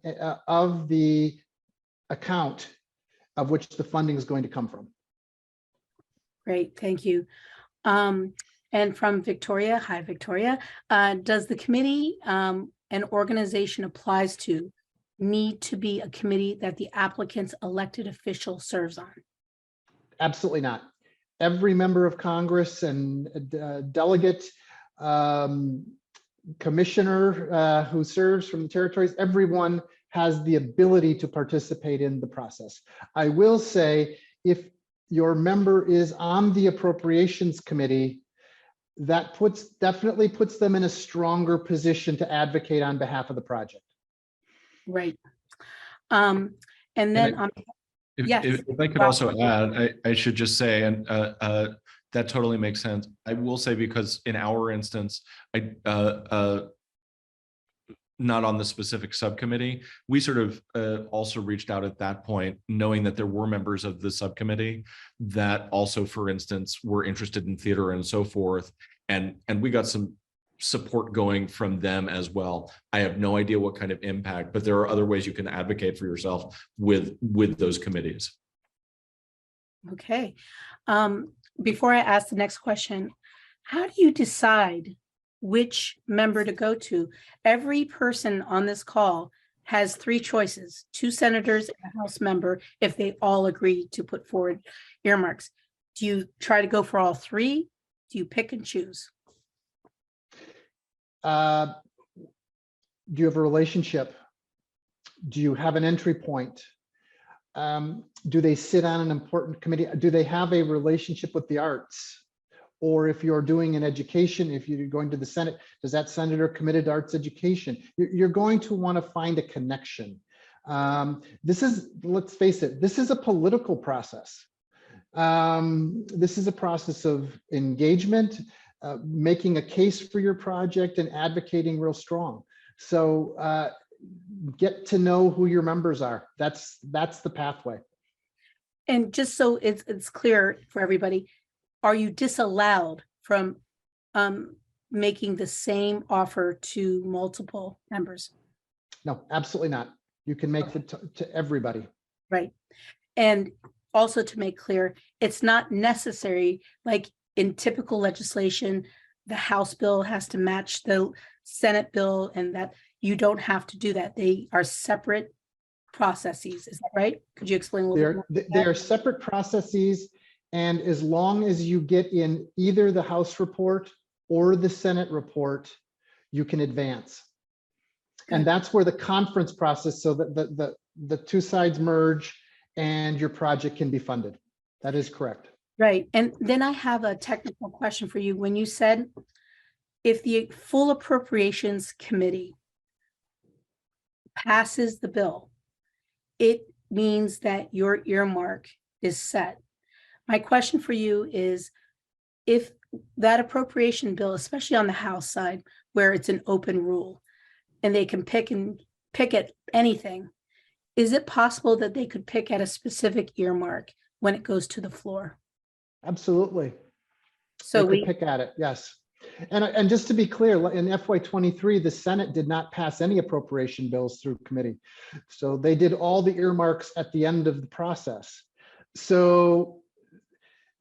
of the account of which the funding is going to come from. Great, thank you. And from Victoria, hi Victoria, does the committee an organization applies to need to be a committee that the applicant's elected official serves on? Absolutely not. Every member of Congress and delegate, commissioner who serves from the territories, everyone has the ability to participate in the process. I will say, if your member is on the Appropriations Committee, that definitely puts them in a stronger position to advocate on behalf of the project. Right. And then if I could also add, I should just say, and that totally makes sense. I will say, because in our instance, not on the specific subcommittee, we sort of also reached out at that point, knowing that there were members of the subcommittee that also, for instance, were interested in theater and so forth. And we got some support going from them as well. I have no idea what kind of impact, but there are other ways you can advocate for yourself with those committees. Okay. Before I ask the next question, how do you decide which member to go to? Every person on this call has three choices: 2 senators and a House member, if they all agree to put forward earmarks. Do you try to go for all three? Do you pick and choose? Do you have a relationship? Do you have an entry point? Do they sit on an important committee? Do they have a relationship with the arts? Or if you're doing an education, if you're going to the Senate, does that senator committed to arts education? You're going to want to find a connection. This is, let's face it, this is a political process. This is a process of engagement, making a case for your project and advocating real strong. So get to know who your members are. That's the pathway. And just so it's clear for everybody, are you disallowed from making the same offer to multiple members? No, absolutely not. You can make it to everybody. Right. And also to make clear, it's not necessary, like in typical legislation, the House bill has to match the Senate bill, and that you don't have to do that. They are separate processes. Is that right? Could you explain a little bit more? They are separate processes. And as long as you get in either the House report or the Senate report, you can advance. And that's where the conference process, so that the two sides merge and your project can be funded. That is correct. Right. And then I have a technical question for you. When you said if the full appropriations committee passes the bill, it means that your earmark is set. My question for you is, if that appropriation bill, especially on the House side, where it's an open rule and they can pick at anything, is it possible that they could pick at a specific earmark when it goes to the floor? Absolutely. So They could pick at it, yes. And just to be clear, in FY23, the Senate did not pass any appropriation bills through committee. So they did all the earmarks at the end of the process. So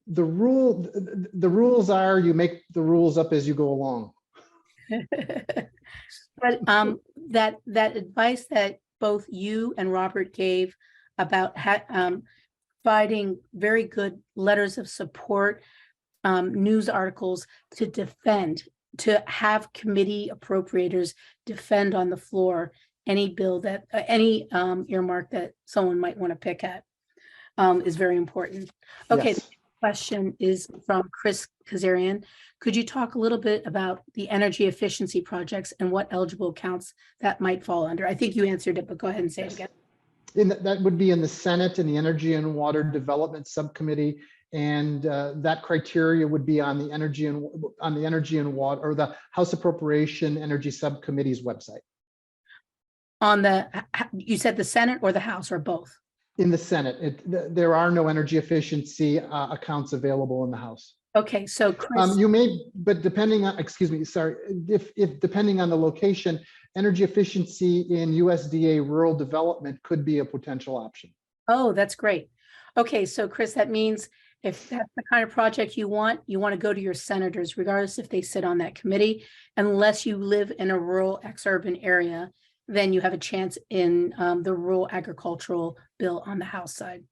the rules are you make the rules up as you go along. But that advice that both you and Robert gave about providing very good letters of support, news articles to have committee appropriators defend on the floor any bill that any earmark that someone might want to pick at is very important. Okay. Yes. The question is from Chris Kazarian. Could you talk a little bit about the energy efficiency projects and what eligible accounts that might fall under? I think you answered it, but go ahead and say it again. That would be in the Senate in the Energy and Water Development Subcommittee, and that criteria would be on the Energy and Water, or the House Appropriation Energy Subcommittee's website. On the, you said the Senate or the House or both? In the Senate, there are no energy efficiency accounts available in the House. Okay, so Chris, you may, but depending on, excuse me, sorry, if depending on the location, energy efficiency in USDA rural development could be a potential option. oh, that's great. Okay, so Chris, that means if that's the kind of project you want to go to your senators, regardless if they sit on that committee, unless you live in a rural exurban area, then you have a chance in the rural agricultural bill on the House side.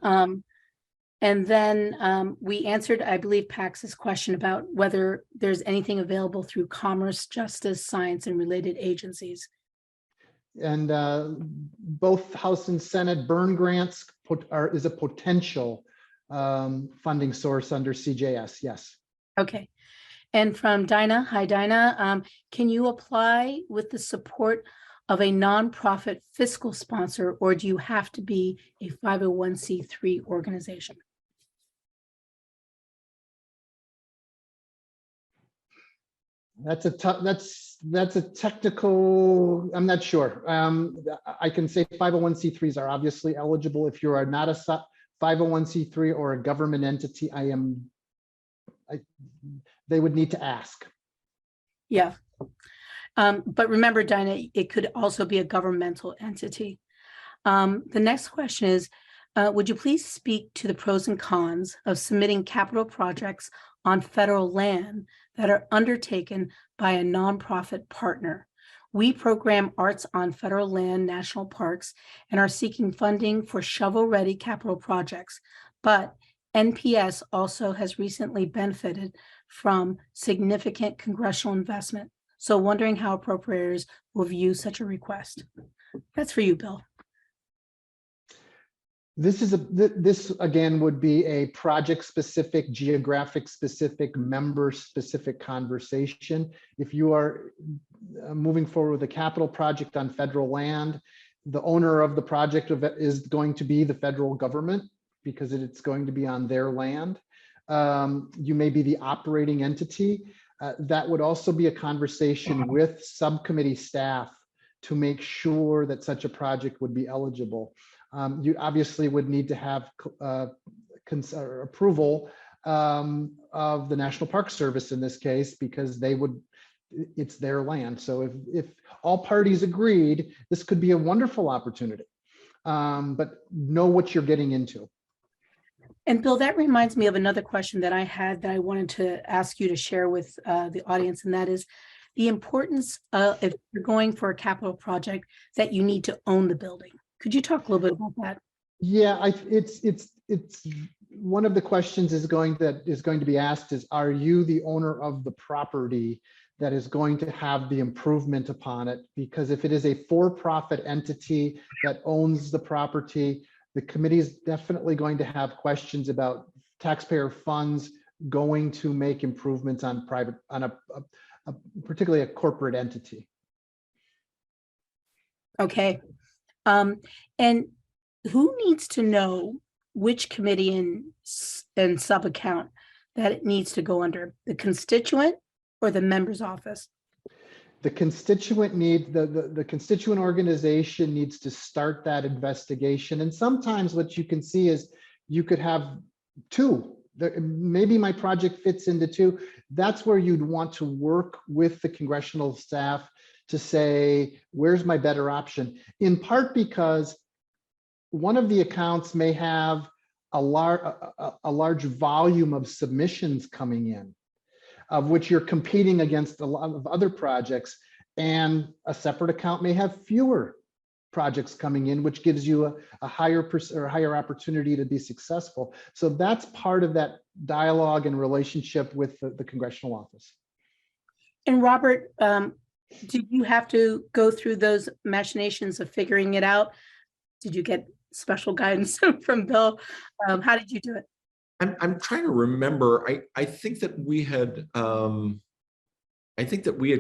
And then we answered, I believe, Pax's question about whether there's anything available through commerce, justice, science, and related agencies. And both House and Senate burn grants is a potential funding source under CJS, yes. Okay. And from Dinah, hi Dinah, can you apply with the support of a nonprofit fiscal sponsor, or do you have to be a 501c3 organization? That's a technical, I'm not sure. I can say 501c3s are obviously eligible. If you are not a 501c3 or a government entity, they would need to ask. Yeah. But remember, Dinah, it could also be a governmental entity. The next question is, would you please speak to the pros and cons of submitting capital projects on federal land that are undertaken by a nonprofit partner? We program arts on federal land, national parks, and are seeking funding for shovel-ready capital projects. But NPS also has recently benefited from significant congressional investment. So wondering how appropriators will view such a request. That's for you, Bill. This again would be a project specific, geographic specific, member specific conversation. If you are moving forward with a capital project on federal land, the owner of the project is going to be the federal government because it's going to be on their land. You may be the operating entity. That would also be a conversation with subcommittee staff to make sure that such a project would be eligible. You obviously would need to have approval of the National Park Service in this case, because it's their land. So if all parties agreed, this could be a wonderful opportunity, but know what you're getting into. And Bill, that reminds me of another question that I had that I wanted to ask you to share with the audience, and that is the importance of, if you're going for a capital project, that you need to own the building. Could you talk a little bit about that? Yeah, it's one of the questions is going to be asked is, are you the owner of the property that is going to have the improvement upon it? Because if it is a for-profit entity that owns the property, the committee is definitely going to have questions about taxpayer funds going to make improvements on particularly a corporate entity. Okay. And who needs to know which committee and sub account that it needs to go under, the constituent or the member's office? The constituent the constituent organization needs to start that investigation. And sometimes what you can see is you could have two. Maybe my project fits into two. That's where you'd want to work with the congressional staff to say, where's my better option? In part because one of the accounts may have a large volume of submissions coming in, of which you're competing against a lot of other projects, and a separate account may have fewer projects coming in, which gives you a higher opportunity to be successful. So that's part of that dialogue and relationship with the congressional office. And Robert, did you have to go through those machinations of figuring it out? Did you get special guidance from Bill? How did you do it? I'm trying to remember. I think that we had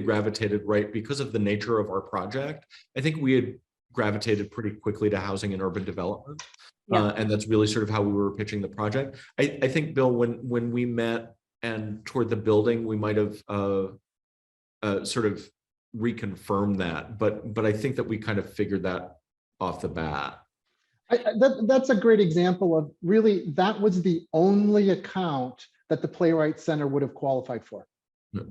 gravitated, right, because of the nature of our project. I think we had gravitated pretty quickly to housing and urban development. Yeah. And that's really sort of how we were pitching the project. I think, Bill, when we met and toured the building, we might have sort of reconfirmed that, but I think that we kind of figured that off the bat. That's a great example of really, that was the only account that the Playwright Center would have qualified for. Yeah.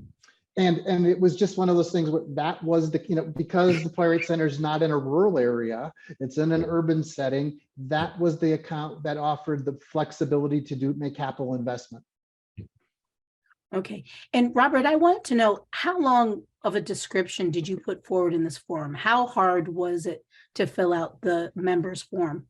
And it was just one of those things where that was the, because the Playwright Center is not in a rural area, it's in an urban setting, that was the account that offered the flexibility to make capital investment. Okay. And Robert, I want to know, how long of a description did you put forward in this form? How hard was it to fill out the members form?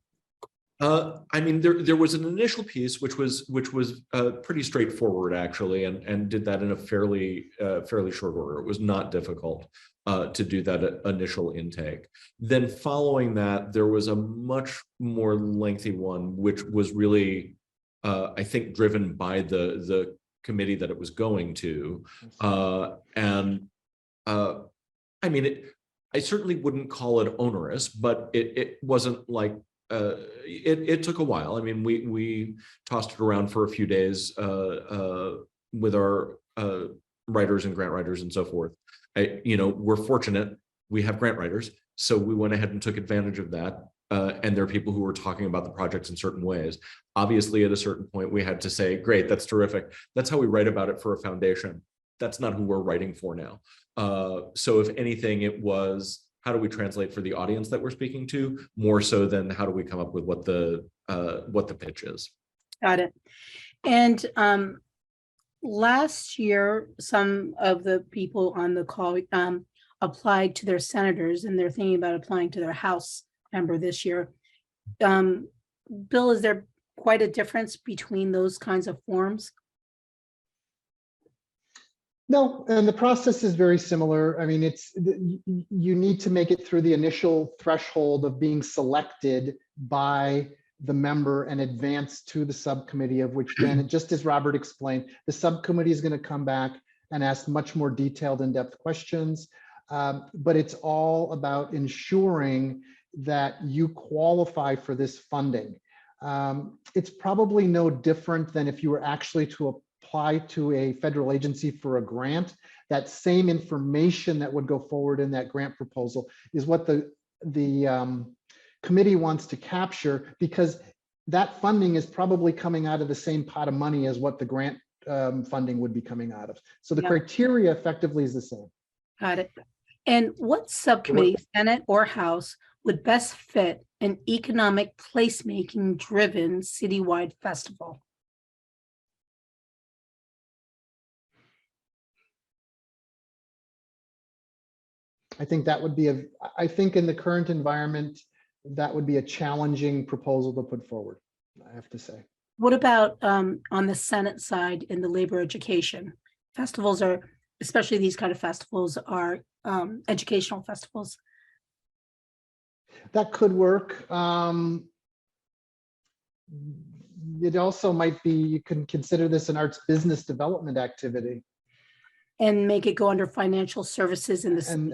I mean, there was an initial piece which was pretty straightforward, actually, and did that in a fairly short order. It was not difficult to do that initial intake. Then following that, there was a much more lengthy one, which was really, I think, driven by the committee that it was going to, and I mean, I certainly wouldn't call it onerous, but it wasn't like. It took a while. I mean, we tossed it around for a few days with our writers and grant writers and so forth. We're fortunate we have grant writers, so we went ahead and took advantage of that. And there are people who were talking about the projects in certain ways. Obviously, at a certain point, we had to say, "Great, that's terrific. That's how we write about it for a foundation. That's not who we're writing for now." So, if anything, it was, how do we translate for the audience that we're speaking to, more so than how do we come up with what the pitch is. Got it. And last year, some of the people on the call applied to their senators, and they're thinking about applying to their House member this year. Bill, is there quite a difference between those kinds of forms? No, and the process is very similar. I mean, you need to make it through the initial threshold of being selected by the member and advance to the subcommittee, of which then, just as Robert explained, the subcommittee is going to come back and ask much more detailed, in-depth questions. But it's all about ensuring that you qualify for this funding. It's probably no different than if you were actually to apply to a federal agency for a grant. That same information that would go forward in that grant proposal is what the committee wants to capture, because that funding is probably coming out of the same pot of money as what the grant funding would be coming out of. So the criteria effectively is the same. Got it. And what subcommittee, Senate or House, would best fit an economic placemaking driven citywide festival? I think that would be I think in the current environment, that would be a challenging proposal to put forward, I have to say. What about on the Senate side in the labor education? Festivals are, especially these kind of festivals, are educational festivals. That could work. it also might be, you can consider this an arts business development activity. And make it go under financial services in the And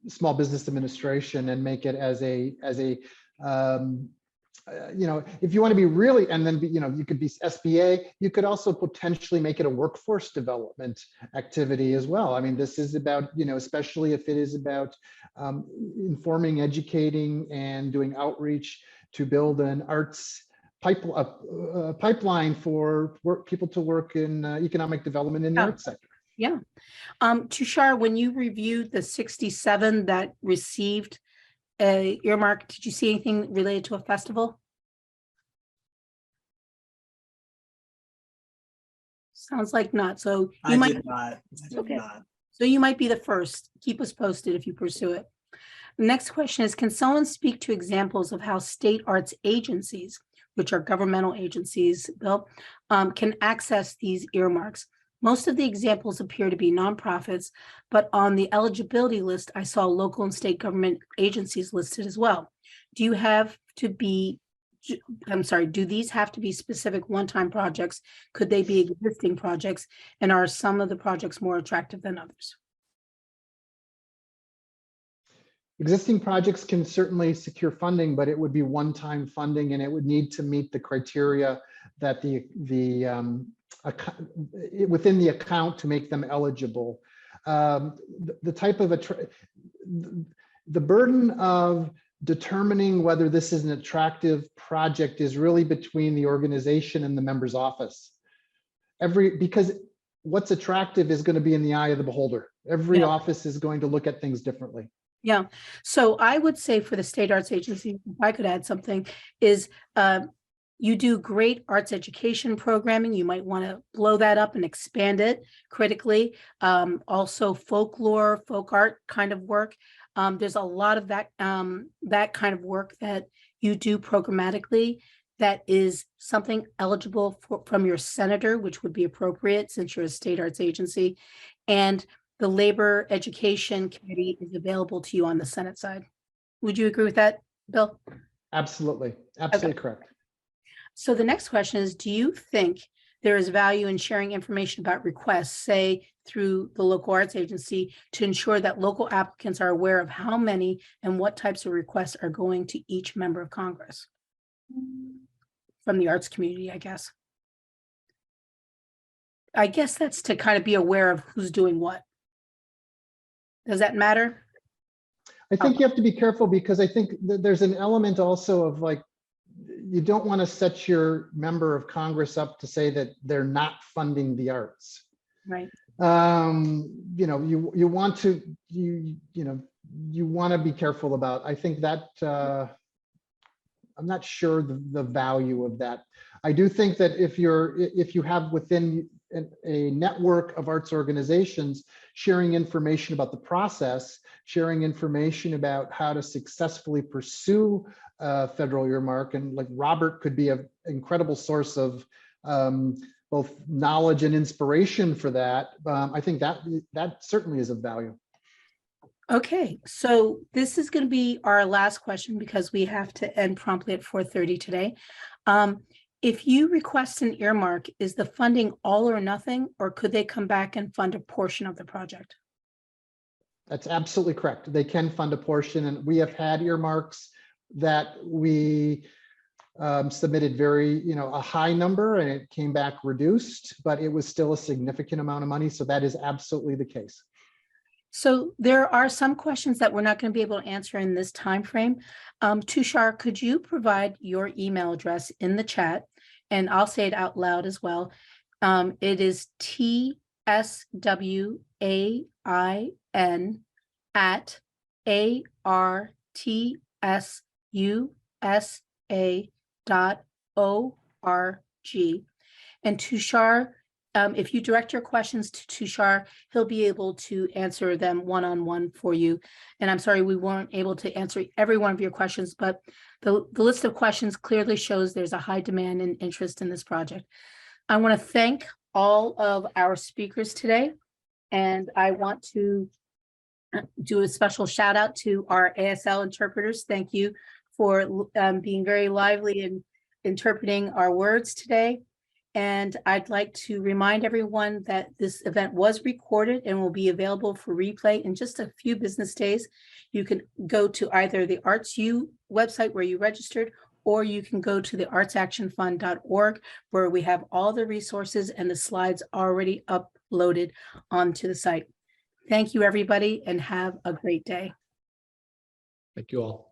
small business administration, and make it as a you know, if you want to be really, and then, you know, you could be SBA, you could also potentially make it a workforce development activity as well. I mean, this is about, you know, especially if it is about informing, educating, and doing outreach to build an arts pipeline for people to work in economic development in the arts sector. Yeah. Tushar, when you reviewed the 67 that received a earmark, did you see anything related to a festival? Sounds like not. So you I did not. So you might be the first. Keep us posted if you pursue it. The next question is, can someone speak to examples of how state arts agencies, which are governmental agencies, Bill, can access these earmarks? Most of the examples appear to be nonprofits, but on the eligibility list, I saw local and state government agencies listed as well. Do you have to be, I'm sorry, do these have to be specific one-time projects? Could they be existing projects? And are some of the projects more attractive than others? Existing projects can certainly secure funding, but it would be one-time funding, and it would need to meet the criteria that within the account to make them eligible. The type of the burden of determining whether this is an attractive project is really between the organization and the member's office. Because what's attractive is going to be in the eye of the beholder. Every office is going to look at things differently. Yeah. So I would say for the state arts agency, if I could add something, is you do great arts education programming. You might want to blow that up and expand it critically. Also folklore, folk art kind of work. There's a lot of that kind of work that you do programmatically that is something eligible from your senator, which would be appropriate since you're a state arts agency. And the Labor Education Committee is available to you on the Senate side. Would you agree with that, Bill? Absolutely. Absolutely Okay. Correct. So the next question is, do you think there is value in sharing information about requests, say through the local arts agency, to ensure that local applicants are aware of how many and what types of requests are going to each member of Congress? From the arts community, I guess. I guess that's to kind of be aware of who's doing what. Does that matter? I think you have to be careful, because I think that there's an element also of, like, you don't want to set your member of Congress up to say that they're not funding the arts. Right. You know, you want to be careful about. I think that I'm not sure the value of that. I do think that if you have within a network of arts organizations sharing information about the process, sharing information about how to successfully pursue federal earmark, and like Robert could be an incredible source of both knowledge and inspiration for that. I think that certainly is of value. Okay, so this is going to be our last question because we have to end promptly at 4:30 today. If you request an earmark, is the funding all or nothing, or could they come back and fund a portion of the project? That's absolutely correct. They can fund a portion, and we have had earmarks that we submitted a high number, and it came back reduced, but it was still a significant amount of money. So that is absolutely the case. So there are some questions that we're not going to be able to answer in this time frame. Tushar, could you provide your email address in the chat? And I'll say it out loud as well. It is tswin@artsusa.org. And Tushar, if you direct your questions to Tushar, he'll be able to answer them one-on-one for you. And I'm sorry we weren't able to answer every one of your questions, but the list of questions clearly shows there's a high demand and interest in this project. I want to thank all of our speakers today, and I want to do a special shout out to our ASL interpreters. Thank you for being very lively and interpreting our words today. And I'd like to remind everyone that this event was recorded and will be available for replay in just a few business days. You can go to either the ArtsU website where you registered, or you can go to the artsactionfund.org, where we have all the resources and the slides already uploaded onto the site. Thank you, everybody, and have a great day. Thank you all.